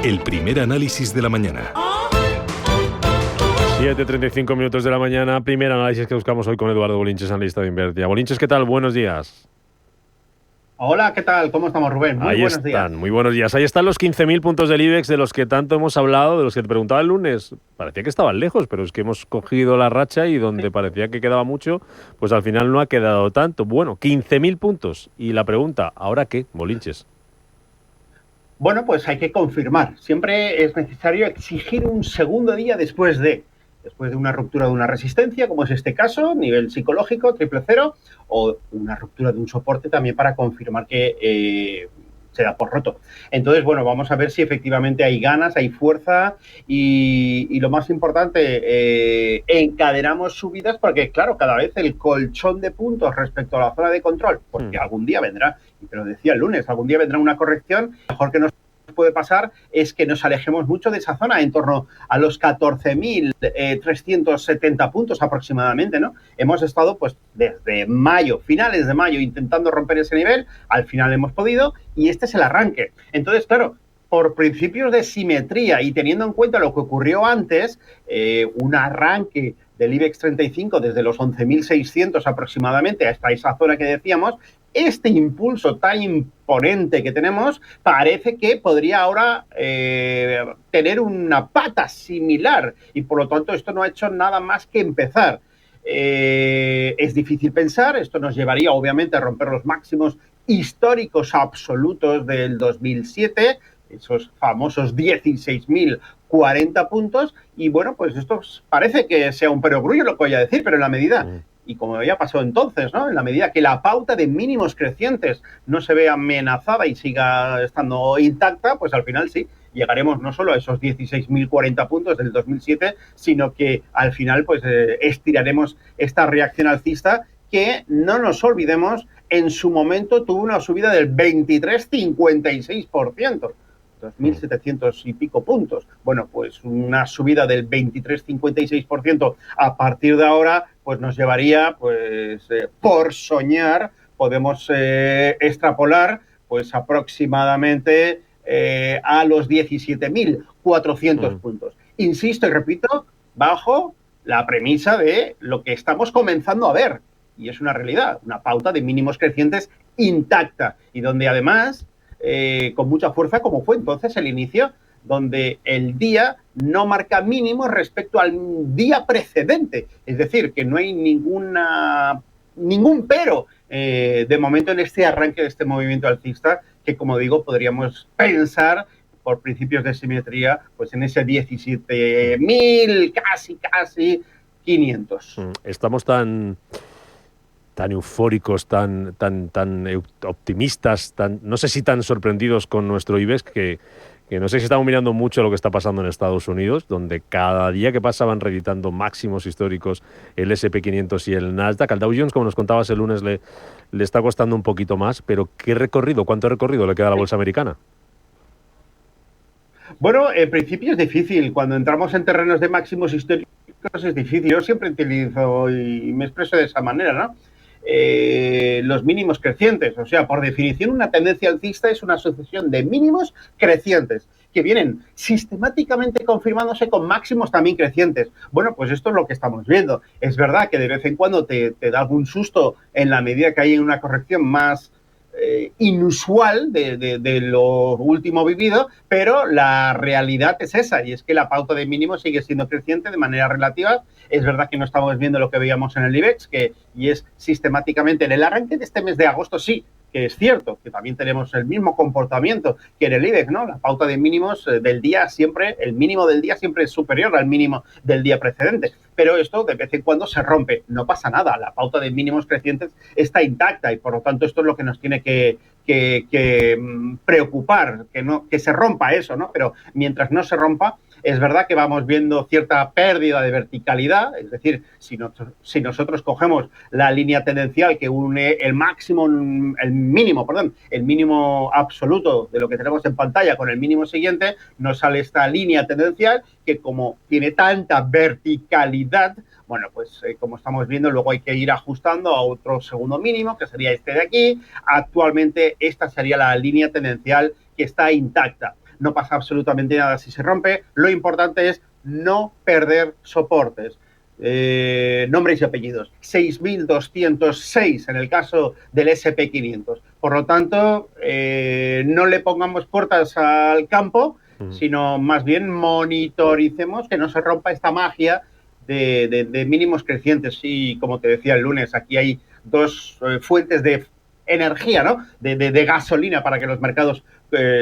S16: El primer análisis de la mañana.
S2: 7:35 minutos de la mañana, primer análisis que buscamos hoy con Eduardo Bolinches, analista de Invertia. Bolinches, ¿qué tal? Buenos días.
S17: Hola, ¿qué tal? ¿Cómo estamos, Rubén? Muy buenos días.
S2: Muy buenos días. Ahí están los 15.000 puntos del IBEX de los que tanto hemos hablado, de los que te preguntaba el lunes. Parecía que estaban lejos, pero es que hemos cogido la racha y donde parecía que quedaba mucho, pues al final no ha quedado tanto. Bueno, 15.000 puntos. Y la pregunta, ¿ahora qué, Bolinches?
S17: Bueno, pues hay que confirmar. Siempre es necesario exigir un segundo día después de una ruptura de una resistencia, como es este caso, nivel psicológico, 000, o una ruptura de un soporte también para confirmar que se da por roto. Entonces, bueno, vamos a ver si efectivamente hay ganas, hay fuerza y lo más importante, encadenamos subidas porque, claro, cada vez el colchón de puntos respecto a la zona de control, porque algún día vendrá, y te lo decía el lunes, algún día vendrá una corrección, mejor que nos puede pasar es que nos alejemos mucho de esa zona, en torno a los 14.370 puntos aproximadamente, ¿no? Hemos estado, pues, desde mayo, finales de mayo, intentando romper ese nivel, al final hemos podido, y este es el arranque. Entonces, claro, por principios de simetría y teniendo en cuenta lo que ocurrió antes, un arranque del IBEX 35 desde los 11.600 aproximadamente hasta esa zona que decíamos, este impulso tan imponente que tenemos parece que podría ahora tener una pata similar y por lo tanto esto no ha hecho nada más que empezar. Es difícil pensar, esto nos llevaría obviamente a romper los máximos históricos absolutos del 2007, esos famosos 16.040 puntos y bueno, pues esto parece que sea un perogrullo lo que voy a decir, pero en la medida... Y como había pasado entonces, ¿no? En la medida que la pauta de mínimos crecientes no se vea amenazada y siga estando intacta, pues al final sí, llegaremos no solo a esos 16.040 puntos del 2007, sino que al final pues estiraremos esta reacción alcista que, no nos olvidemos, en su momento tuvo una subida del 23,56%. 2.700 y pico puntos. Bueno, pues una subida del 23,56% a partir de ahora, pues nos llevaría, pues por soñar, podemos extrapolar, pues aproximadamente a los 17.400 puntos. Insisto y repito, bajo la premisa de lo que estamos comenzando a ver, y es una realidad, una pauta de mínimos crecientes intacta, y donde además... con mucha fuerza, como fue entonces el inicio, donde el día no marca mínimos respecto al día precedente. Es decir, que no hay ningún pero de momento en este arranque de este movimiento alcista, que como digo, podríamos pensar por principios de simetría, pues en ese 17.000, casi 500.
S2: Estamos tan eufóricos, tan optimistas, no sé si tan sorprendidos con nuestro IBEX, que no sé si estamos mirando mucho lo que está pasando en Estados Unidos, donde cada día que pasa van reeditando máximos históricos el S&P 500 y el Nasdaq. Al Dow Jones, como nos contabas el lunes, le está costando un poquito más, pero ¿cuánto recorrido le queda a la bolsa americana?
S17: Bueno, en principio es difícil. Cuando entramos en terrenos de máximos históricos es difícil. Yo siempre utilizo y me expreso de esa manera, ¿no? Los mínimos crecientes. O sea, por definición, una tendencia alcista es una sucesión de mínimos crecientes que vienen sistemáticamente confirmándose con máximos también crecientes. Bueno, pues esto es lo que estamos viendo. Es verdad que de vez en cuando te da algún susto en la medida que hay una corrección más inusual de lo último vivido, pero la realidad es esa, y es que la pauta de mínimos sigue siendo creciente de manera relativa. Es verdad que no estamos viendo lo que veíamos en el IBEX, y es sistemáticamente en el arranque de este mes de agosto, sí, que es cierto, que también tenemos el mismo comportamiento que en el IBEX, ¿no? La pauta de mínimos del día siempre, el mínimo del día siempre es superior al mínimo del día precedente, pero esto de vez en cuando se rompe, no pasa nada, la pauta de mínimos crecientes está intacta y por lo tanto esto es lo que nos tiene que preocupar, que se rompa eso, ¿no? Pero mientras no se rompa, Es verdad que vamos viendo cierta pérdida de verticalidad, es decir, si nosotros cogemos la línea tendencial que une el mínimo absoluto de lo que tenemos en pantalla con el mínimo siguiente, nos sale esta línea tendencial que, como tiene tanta verticalidad, bueno, pues como estamos viendo, luego hay que ir ajustando a otro segundo mínimo, que sería este de aquí. Actualmente esta sería la línea tendencial que está intacta. No pasa absolutamente nada si se rompe. Lo importante es no perder soportes. Nombres y apellidos. 6.206 en el caso del SP500. Por lo tanto, no le pongamos puertas al campo, sino más bien monitoricemos que no se rompa esta magia de mínimos crecientes. Y como te decía el lunes, aquí hay dos fuentes de energía, ¿no? De gasolina para que los mercados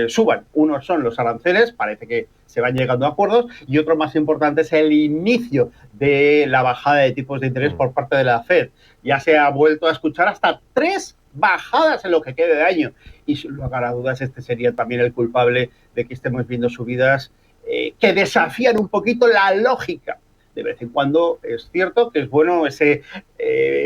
S17: suban. Uno son los aranceles, parece que se van llegando a acuerdos, y otro más importante es el inicio de la bajada de tipos de interés por parte de la FED. Ya se ha vuelto a escuchar hasta 3 bajadas en lo que quede de año, y sin lugar a dudas este sería también el culpable de que estemos viendo subidas que desafían un poquito la lógica. De vez en cuando es cierto que es bueno ese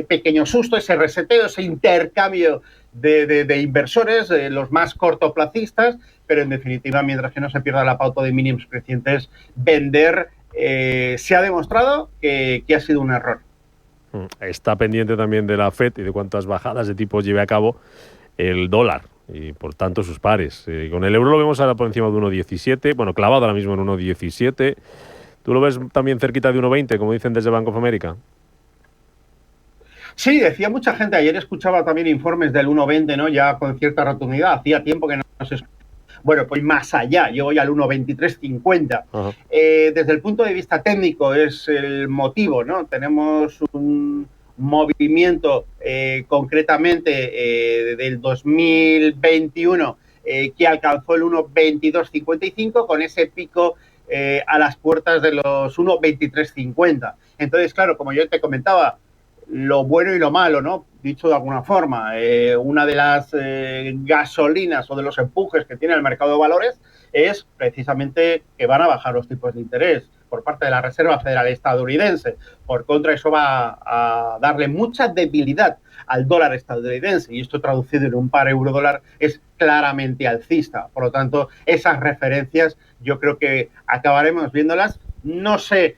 S17: pequeño susto, ese reseteo, ese intercambio de inversores, los más cortoplacistas, pero en definitiva, mientras que no se pierda la pauta de mínimos crecientes, vender se ha demostrado que ha sido un error.
S2: Está pendiente también de la FED y de cuántas bajadas de tipos lleve a cabo el dólar y, por tanto, sus pares. Con el euro lo vemos ahora por encima de 1,17, bueno, clavado ahora mismo en 1,17. ¿Tú lo ves también cerquita de 1,20, como dicen desde Bank of America?
S17: Sí, decía mucha gente, ayer escuchaba también informes del 1,20, ¿no? Ya con cierta rotundidad, hacía tiempo que no se... Bueno, pues más allá, yo voy al 1,2350. Desde el punto de vista técnico es el motivo, ¿no? Tenemos un movimiento concretamente del 2021 que alcanzó el 1,2255 con ese pico a las puertas de los 1,2350. Entonces, claro, como yo te comentaba, lo bueno y lo malo, ¿no? Dicho de alguna forma, una de las gasolinas o de los empujes que tiene el mercado de valores es precisamente que van a bajar los tipos de interés por parte de la Reserva Federal estadounidense. Por contra, eso va a darle mucha debilidad al dólar estadounidense, y esto traducido en un par euro-dólar es claramente alcista. Por lo tanto, esas referencias yo creo que acabaremos viéndolas. No sé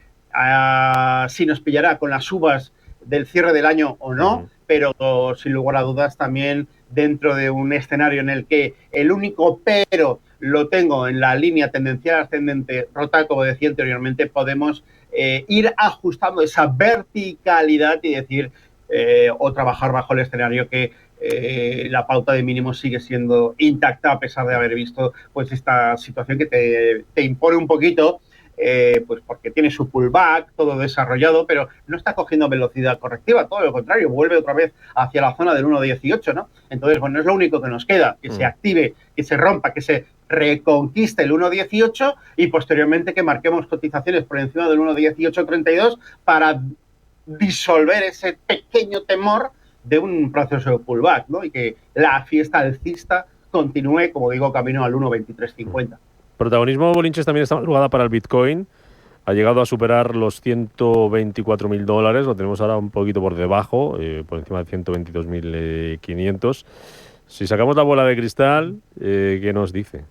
S17: si nos pillará con las subas del cierre del año o no, pero sin lugar a dudas también dentro de un escenario en el que el único pero lo tengo en la línea tendencial ascendente rota, como decía anteriormente, podemos ir ajustando esa verticalidad y decir o trabajar bajo el escenario que la pauta de mínimos sigue siendo intacta a pesar de haber visto pues esta situación que te impone un poquito, pues porque tiene su pullback todo desarrollado, pero no está cogiendo velocidad correctiva, todo lo contrario, vuelve otra vez hacia la zona del 1,18, ¿no? Entonces, bueno, es lo único que nos queda, que se active, que se rompa, que se reconquiste el 1,18 y posteriormente que marquemos cotizaciones por encima del 1,1832 para disolver ese pequeño temor de un proceso de pullback, ¿no? Y que la fiesta alcista continúe, como digo, camino al 1,2350.
S2: Protagonismo Bolinches también esta madrugada para el Bitcoin. Ha llegado a superar los $124.000. Lo tenemos ahora un poquito por debajo, por encima de 122.500. Si sacamos la bola de cristal, ¿qué nos dice?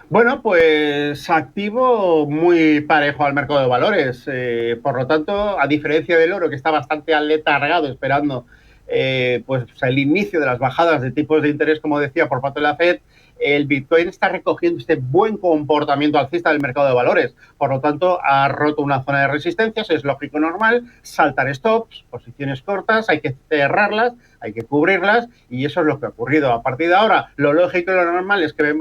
S17: Bueno, pues activo muy parejo al mercado de valores. Por lo tanto, a diferencia del oro, que está bastante aletargado esperando pues el inicio de las bajadas de tipos de interés, como decía, por parte de la FED, el Bitcoin está recogiendo este buen comportamiento alcista del mercado de valores. Por lo tanto, ha roto una zona de resistencias, es lógico, normal, saltar stops, posiciones cortas, hay que cerrarlas, hay que cubrirlas, y eso es lo que ha ocurrido. A partir de ahora, lo lógico y lo normal es que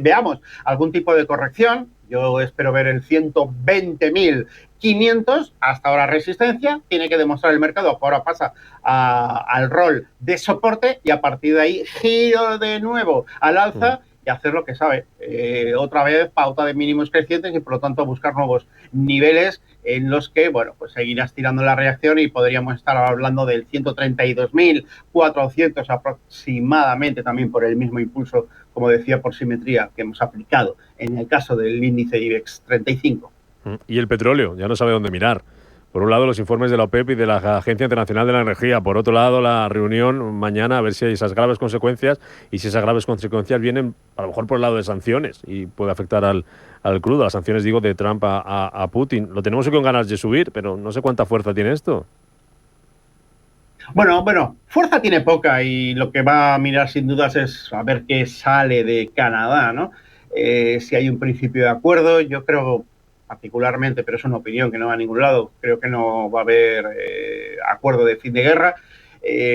S17: veamos algún tipo de corrección. Yo espero ver el 120.500, hasta ahora resistencia, tiene que demostrar el mercado, ahora pasa al rol de soporte y a partir de ahí giro de nuevo al alza y hacer lo que sabe. Otra vez pauta de mínimos crecientes y por lo tanto buscar nuevos niveles en los que, bueno, pues seguirá estirando la reacción y podríamos estar hablando del 132.400 aproximadamente, también por el mismo impulso como decía, por simetría que hemos aplicado en el caso del índice IBEX 35.
S2: Y el petróleo, ya no sabe dónde mirar. Por un lado, los informes de la OPEP y de la Agencia Internacional de la Energía. Por otro lado, la reunión mañana, a ver si hay esas graves consecuencias. Y si esas graves consecuencias vienen, a lo mejor, por el lado de sanciones. Y puede afectar al crudo. Las sanciones, digo, de Trump a Putin. Lo tenemos con ganas de subir, pero no sé cuánta fuerza tiene esto.
S17: Bueno, fuerza tiene poca. Y lo que va a mirar, sin dudas, es a ver qué sale de Canadá, ¿no? Si hay un principio de acuerdo, yo creo... particularmente, pero es una opinión que no va a ningún lado, creo que no va a haber acuerdo de fin de guerra,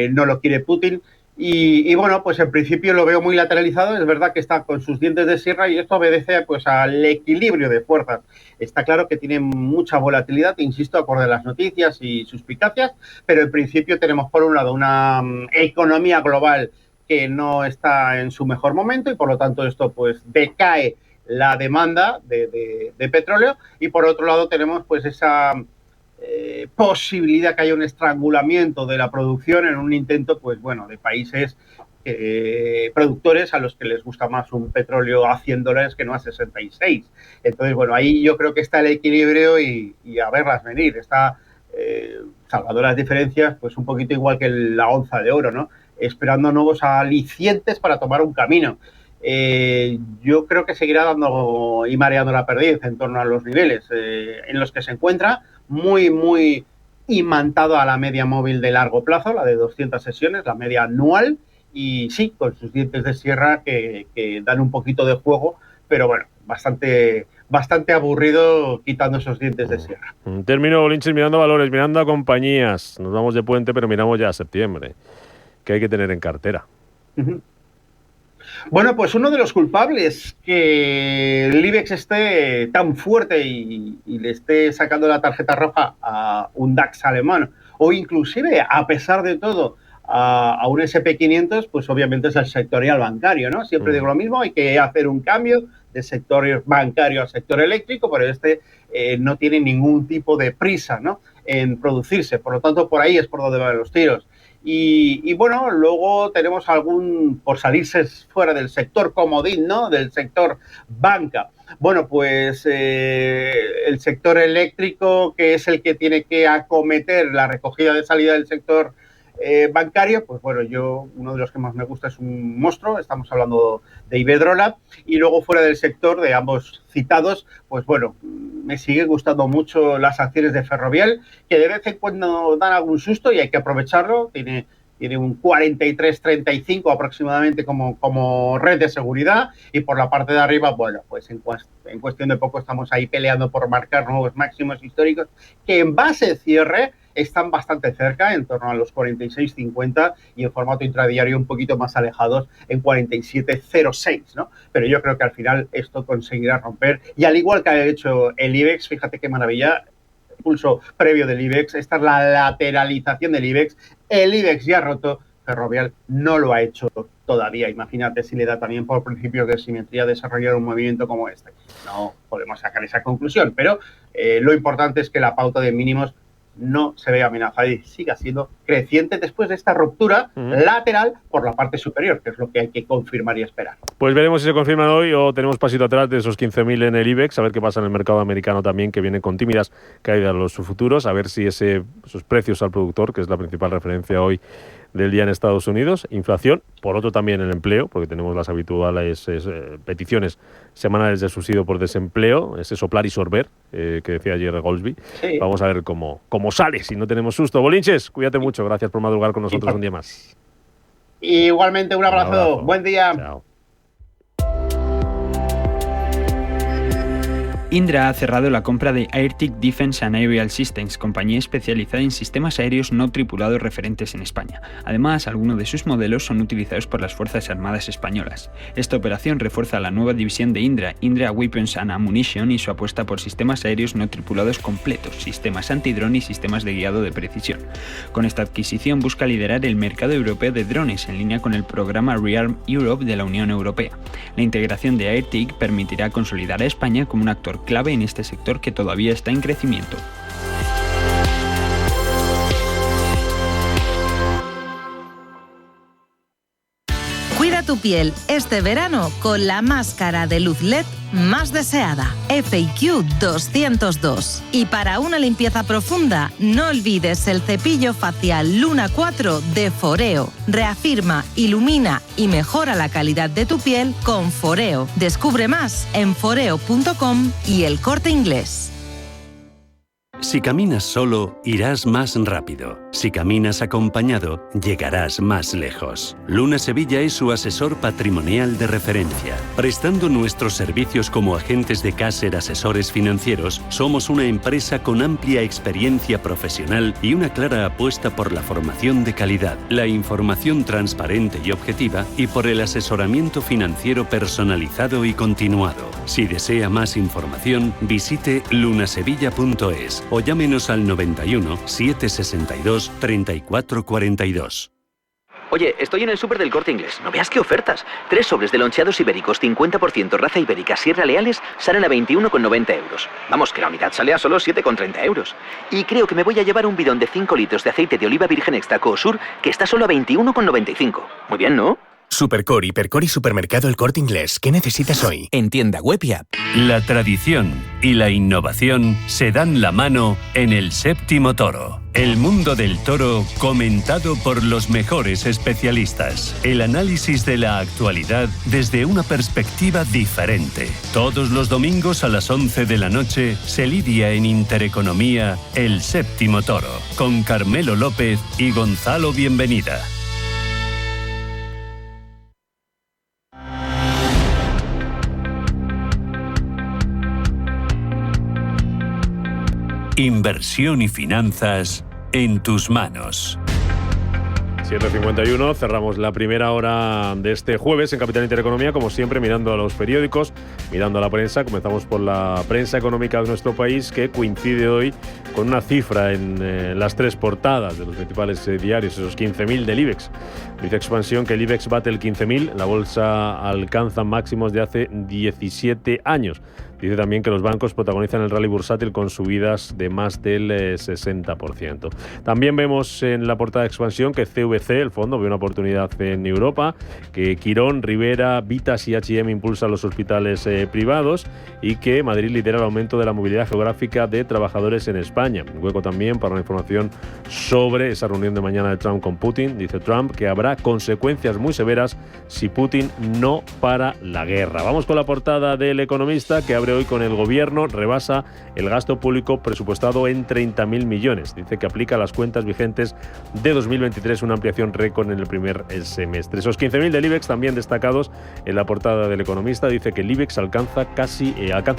S17: no lo quiere Putin y bueno, pues en principio lo veo muy lateralizado, es verdad que está con sus dientes de sierra y esto obedece pues al equilibrio de fuerzas. Está claro que tiene mucha volatilidad, insisto, acorde a las noticias y suspicacias, pero en principio tenemos por un lado una economía global que no está en su mejor momento y por lo tanto esto pues decae la demanda de petróleo y por otro lado tenemos pues esa posibilidad que haya un estrangulamiento de la producción en un intento pues bueno de países productores a los que les gusta más un petróleo a $100 que no a 66. Entonces bueno, ahí yo creo que está el equilibrio y a verlas venir. Está salvando las diferencias pues un poquito igual que la onza de oro, ¿no? Esperando nuevos alicientes para tomar un camino. Yo creo que seguirá dando y mareando la perdiz en torno a los niveles en los que se encuentra, muy imantado a la media móvil de largo plazo, la de 200 sesiones, la media anual, y sí, con sus dientes de sierra que dan un poquito de juego, pero bueno, bastante aburrido quitando esos dientes de sierra.
S2: Termino, Bolinches, mirando valores, mirando a compañías. Nos vamos de puente, pero miramos ya a septiembre. ¿Qué hay que tener en cartera?
S17: Bueno, pues uno de los culpables que el IBEX esté tan fuerte y le esté sacando la tarjeta roja a un DAX alemán o inclusive, a pesar de todo, a un SP500, pues obviamente es el sectorial bancario, ¿no? Siempre digo lo mismo, hay que hacer un cambio de sector bancario a sector eléctrico, pero no tiene ningún tipo de prisa, ¿no?, en producirse. Por lo tanto, por ahí es por donde van los tiros. Y bueno, luego tenemos por salirse fuera del sector comodín, ¿no?, del sector banca. Bueno, pues el sector eléctrico, que es el que tiene que acometer la recogida de salida del sector bancario, pues bueno, uno de los que más me gusta es un monstruo, estamos hablando de Iberdrola, y luego fuera del sector de ambos citados, pues bueno, me siguen gustando mucho las acciones de Ferrovial, que de vez en cuando dan algún susto y hay que aprovecharlo, tiene un 43-35 aproximadamente como red de seguridad y por la parte de arriba, bueno, pues en cuestión de poco estamos ahí peleando por marcar nuevos máximos históricos que en base de cierre están bastante cerca, en torno a los 46.50 y en formato intradiario un poquito más alejados en 47.06, ¿no? Pero yo creo que al final esto conseguirá romper y al igual que ha hecho el IBEX, fíjate qué maravilla, pulso previo del IBEX, esta es la lateralización del IBEX, el IBEX ya ha roto, Ferrovial no lo ha hecho todavía, imagínate si le da también por principios de simetría desarrollar un movimiento como este. No podemos sacar esa conclusión, pero lo importante es que la pauta de mínimos no se ve amenazada y siga siendo creciente después de esta ruptura lateral por la parte superior, que es lo que hay que confirmar y esperar.
S2: Pues veremos si se confirman hoy o tenemos pasito atrás de esos 15.000 en el IBEX, a ver qué pasa en el mercado americano también, que viene con tímidas caídas los futuros, a ver si esos precios al productor, que es la principal referencia hoy del día en Estados Unidos, inflación, por otro también el empleo, porque tenemos las habituales peticiones semanales de subsidio por desempleo, ese soplar y sorber que decía ayer Goldsby. Sí. Vamos a ver cómo sale, si no tenemos susto. Bolinches, cuídate mucho, gracias por madrugar con nosotros un día más.
S17: Igualmente, un abrazo. Buen día.
S2: Chao.
S9: Indra ha cerrado la compra de Airtic Defence and Aerial Systems, compañía especializada en sistemas aéreos no tripulados referentes en España. Además, algunos de sus modelos son utilizados por las Fuerzas Armadas españolas. Esta operación refuerza la nueva división de Indra, Indra Weapons and Ammunition, y su apuesta por sistemas aéreos no tripulados completos, sistemas antidrón y sistemas de guiado de precisión. Con esta adquisición busca liderar el mercado europeo de drones en línea con el programa Rearm Europe de la Unión Europea. La integración de Airtic permitirá consolidar a España como un actor clave en este sector que todavía está en crecimiento.
S18: Cuida Cuida tu piel este verano con la máscara de luz LED más deseada, FAQ 202. Y para una limpieza profunda, no olvides el cepillo facial Luna 4 de Foreo. Reafirma, ilumina y mejora la calidad de tu piel con Foreo. Descubre más en foreo.com y El Corte Inglés.
S1: Si caminas solo, irás más rápido. Si caminas acompañado, llegarás más lejos. Luna Sevilla es su asesor patrimonial de referencia. Prestando nuestros servicios como agentes de Caser Asesores Financieros, somos una empresa con amplia experiencia profesional y una clara apuesta por la formación de calidad, la información transparente y objetiva y por el asesoramiento financiero personalizado y continuado. Si desea más información, visite lunasevilla.es o llámenos al 91 762 3442.
S12: Oye, estoy en el súper del Corte Inglés. No veas qué ofertas. 3 sobres de loncheados ibéricos 50% raza ibérica Sierra Leales salen a 21,90 euros. Vamos, que la unidad sale a solo 7,30 euros. Y creo que me voy a llevar un bidón de 5 litros de aceite de oliva virgen extra Coosur que está solo a 21,95. Muy bien, ¿no?
S13: Supercore, Hipercore y Supermercado El Corte Inglés. ¿Qué necesitas hoy?
S14: En tienda web y app.
S1: La tradición y la innovación se dan la mano en el Séptimo Toro. El mundo del toro comentado por los mejores especialistas. El análisis de la actualidad desde una perspectiva diferente. Todos los domingos a las 11 de la noche se lidia en Intereconomía El Séptimo Toro con Carmelo López y Gonzalo Bienvenida. Inversión y finanzas en tus manos.
S2: 7:51, cerramos la primera hora de este jueves en Capital Intereconomía, como siempre mirando a los periódicos, mirando a la prensa. Comenzamos por la prensa económica de nuestro país, que coincide hoy con una cifra en las 3 portadas de los principales diarios, esos 15.000 del IBEX. Dice Expansión que el IBEX bate el 15.000, la bolsa alcanza máximos de hace 17 años. Dice también que los bancos protagonizan el rally bursátil con subidas de más del 60%. También vemos en la portada de Expansión que CVC, el fondo, ve una oportunidad en Europa, que Quirón, Rivera, Vitas y H&M impulsan los hospitales privados y que Madrid lidera el aumento de la movilidad geográfica de trabajadores en España. Un hueco también para una información sobre esa reunión de mañana de Trump con Putin. Dice Trump que habrá consecuencias muy severas si Putin no para la guerra. Vamos con la portada del Economista, que abre hoy con el gobierno rebasa el gasto público presupuestado en 30.000 millones. Dice que aplica las cuentas vigentes de 2023 una ampliación récord en el primer semestre. Esos 15.000 del IBEX también destacados en la portada del Economista. Dice que el IBEX alcanza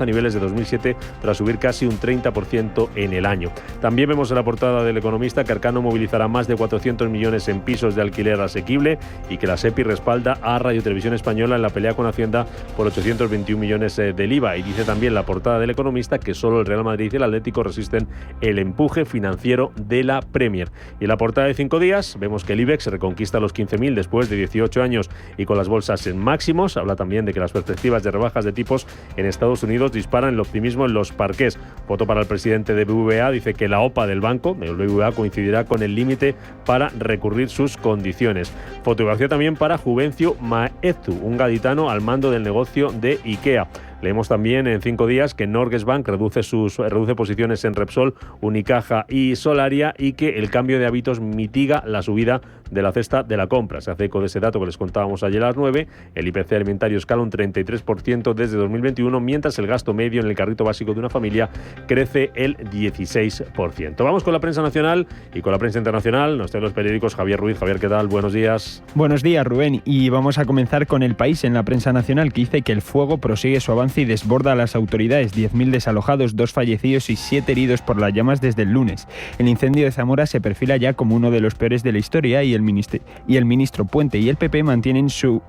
S2: niveles de 2007 tras subir casi un 30% en el año. También vemos en la portada del Economista que Arcano movilizará más de 400 millones en pisos de alquiler asequible y que la SEPI respalda a Radio Televisión Española en la pelea con Hacienda por 821 millones del IVA. Y dice también la portada del Economista que solo el Real Madrid y el Atlético resisten el empuje financiero de la Premier. Y en la portada de 5 días vemos que el IBEX reconquista los 15.000 después de 18 años y con las bolsas en máximos. Habla también de que las perspectivas de rebajas de tipos en Estados Unidos disparan el optimismo en los parqués. Foto para el presidente de BBVA, dice que la OPA del banco, el BBVA, coincidirá con el límite para recurrir sus condiciones. Fotografía también para Juvencio Maezu, un gaditano al mando del negocio de IKEA. Leemos también en 5 días que Norges Bank reduce posiciones en Repsol, Unicaja y Solaria y que el cambio de hábitos mitiga la subida de la cesta de la compra. Se hace eco de ese dato que les contábamos ayer a las 9. El IPC alimentario escala un 33% desde 2021, mientras el gasto medio en el carrito básico de una familia crece el 16%. Vamos con la prensa nacional y con la prensa internacional. Nos traen los periódicos Javier Ruiz. Javier, ¿qué tal? Buenos días.
S19: Buenos días, Rubén. Y vamos a comenzar con El País en la prensa nacional, que dice que el fuego prosigue su avance y desborda a las autoridades. 10.000 desalojados, 2 fallecidos y 7 heridos por las llamas desde el lunes. El incendio de Zamora se perfila ya como uno de los peores de la historia y el ministro Puente y el PP mantienen su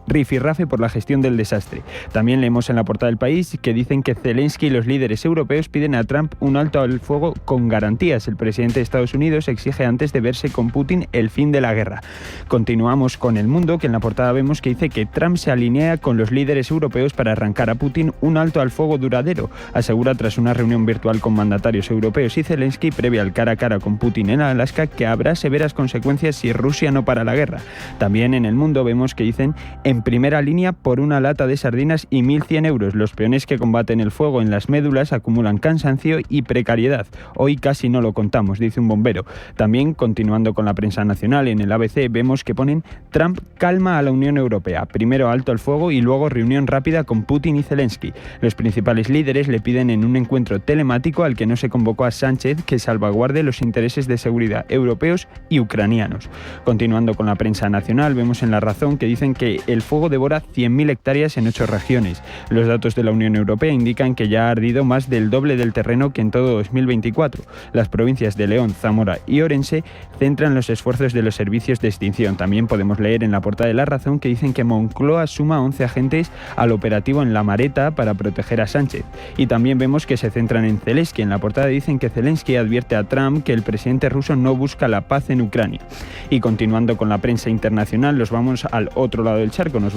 S19: rifirrafe por la gestión del desastre. También leemos en la portada del País que dicen que Zelensky y los líderes europeos piden a Trump un alto al fuego con garantías. El presidente de Estados Unidos exige antes de verse con Putin el fin de la guerra. Continuamos con El Mundo, que en la portada vemos que dice que Trump se alinea con los líderes europeos para arrancar para Putin un alto al fuego duradero, asegura tras una reunión virtual con mandatarios europeos y Zelensky previa al cara a cara con Putin en Alaska que habrá severas consecuencias si Rusia no para la guerra. También en El Mundo vemos que dicen en primera línea por una lata de sardinas y 1.100 euros. Los peones que combaten el fuego en las médulas acumulan cansancio y precariedad. Hoy casi no lo contamos, dice un bombero. También, continuando con la prensa nacional, en el ABC vemos que ponen Trump calma a la Unión Europea. Primero alto al fuego y luego reunión rápida con Putin y Zelensky. Los principales líderes le piden en un encuentro telemático al que no se convocó a Sánchez que salvaguarde los intereses de seguridad europeos y ucranianos. Continuando con la prensa nacional, vemos en La Razón que dicen que el fuego devora 100.000 hectáreas en 8 regiones. Los datos de la Unión Europea indican que ya ha ardido más del doble del terreno que en todo 2024. Las provincias de León, Zamora y Orense centran los esfuerzos de los servicios de extinción. También podemos leer en la portada de La Razón que dicen que Moncloa suma 11 agentes al operativo en La Mareta para proteger a Sánchez. Y también vemos que se centran en Zelensky. En la portada dicen que Zelensky advierte a Trump que el presidente ruso no busca la paz en Ucrania. Y continuando con la prensa internacional, nos vamos al otro lado del charco, nos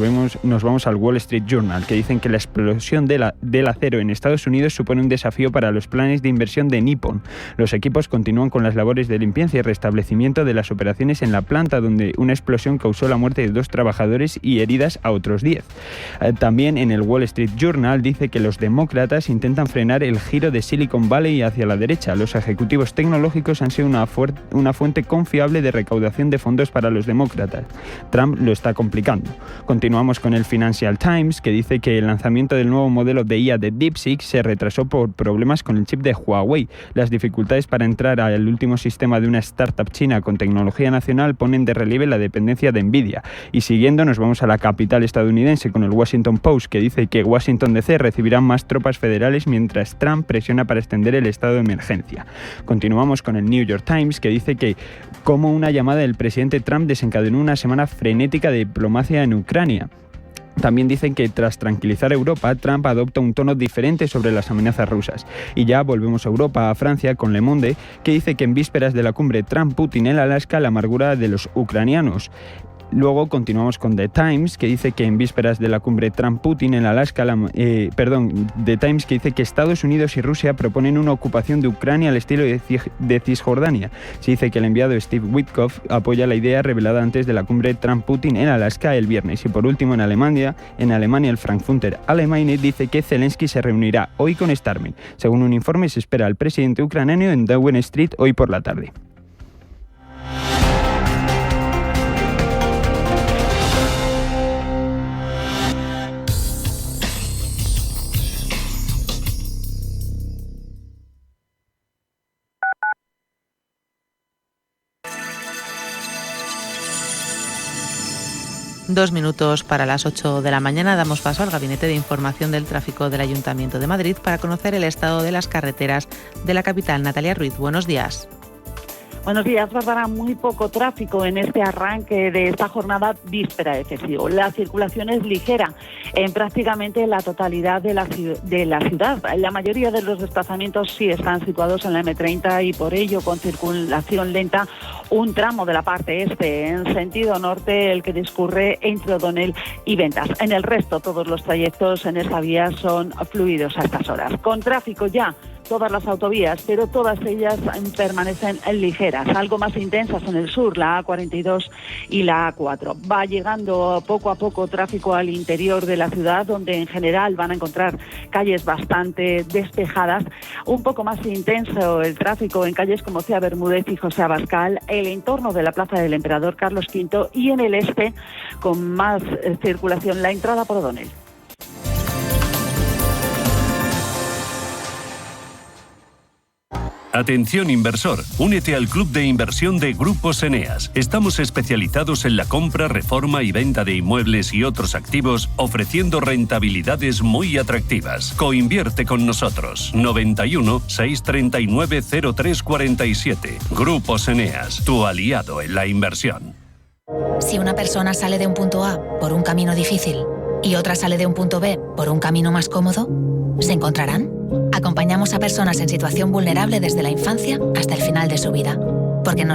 S19: vamos al Wall Street Journal, que dicen que la explosión del acero en Estados Unidos supone un desafío para los planes de inversión de Nippon. Los equipos continúan con las labores de limpieza y restablecimiento de las operaciones en la planta, donde una explosión causó la muerte de 2 trabajadores y heridas a otros 10. También en el Wall Street Journal dice que los demócratas intentan frenar el giro de Silicon Valley hacia la derecha. Los ejecutivos tecnológicos han sido una fuente confiable de recaudación de fondos para los demócratas. Trump lo está complicando. Continuamos con el Financial Times, que dice que el lanzamiento del nuevo modelo de IA de DeepSeek se retrasó por problemas con el chip de Huawei. Las dificultades para entrar al último sistema de una startup china con tecnología nacional ponen de relieve la dependencia de Nvidia. Y siguiendo, nos vamos a la capital estadounidense con el Washington Post, que dice que Washington DC recibirá más tropas federales mientras Trump presiona para extender el estado de emergencia. Continuamos con el New York Times, que dice que como una llamada del presidente Trump desencadenó una semana frenética de diplomacia en Ucrania. También dicen que tras tranquilizar a Europa, Trump adopta un tono diferente sobre las amenazas rusas. Y ya volvemos a Europa, a Francia, con Le Monde, que dice que en vísperas de la cumbre Trump-Putin en Alaska, la amargura de los ucranianos. Luego continuamos con The Times, que dice que en vísperas de la cumbre Trump-Putin en Alaska, The Times que dice que Estados Unidos y Rusia proponen una ocupación de Ucrania al estilo de Cisjordania. Se dice que el enviado Steve Witkoff apoya la idea revelada antes de la cumbre Trump-Putin en Alaska el viernes. Y por último, en Alemania el Frankfurter Allgemeine dice que Zelensky se reunirá hoy con Starmer. Según un informe, se espera al presidente ucraniano en Downing Street hoy por la tarde.
S20: Dos minutos para las 8 de la mañana. Damos paso al Gabinete de Información del Tráfico del Ayuntamiento de Madrid para conocer el estado de las carreteras de la capital. Natalia Ruiz, buenos días.
S21: Buenos días, Bárbara. Muy poco tráfico en este arranque de esta jornada víspera de festivo. La circulación es ligera en prácticamente la totalidad de la ciudad. La mayoría de los desplazamientos sí están situados en la M30 y por ello con circulación lenta un tramo de la parte este en sentido norte, el que discurre entre O'Donnell y Ventas. En el resto, todos los trayectos en esta vía son fluidos a estas horas. Con tráfico ya todas las autovías, pero todas ellas permanecen ligeras, algo más intensas en el sur, la A42 y la A4. Va llegando poco a poco tráfico al interior de la ciudad, donde en general van a encontrar calles bastante despejadas. Un poco más intenso el tráfico en calles como Cea Bermúdez y José Abascal, el entorno de la Plaza del Emperador Carlos V y en el este, con más circulación, la entrada por O'Donnell.
S1: Atención inversor, únete al club de inversión de Grupos Eneas. Estamos especializados en la compra, reforma y venta de inmuebles y otros activos, ofreciendo rentabilidades muy atractivas. Coinvierte con nosotros. 91 639 0347. Grupos Eneas, tu aliado en la inversión.
S22: Si una persona sale de un punto A por un camino difícil y otra sale de un punto B por un camino más cómodo, ¿se encontrarán? Acompañamos a personas en situación vulnerable desde la infancia hasta el final de su vida, porque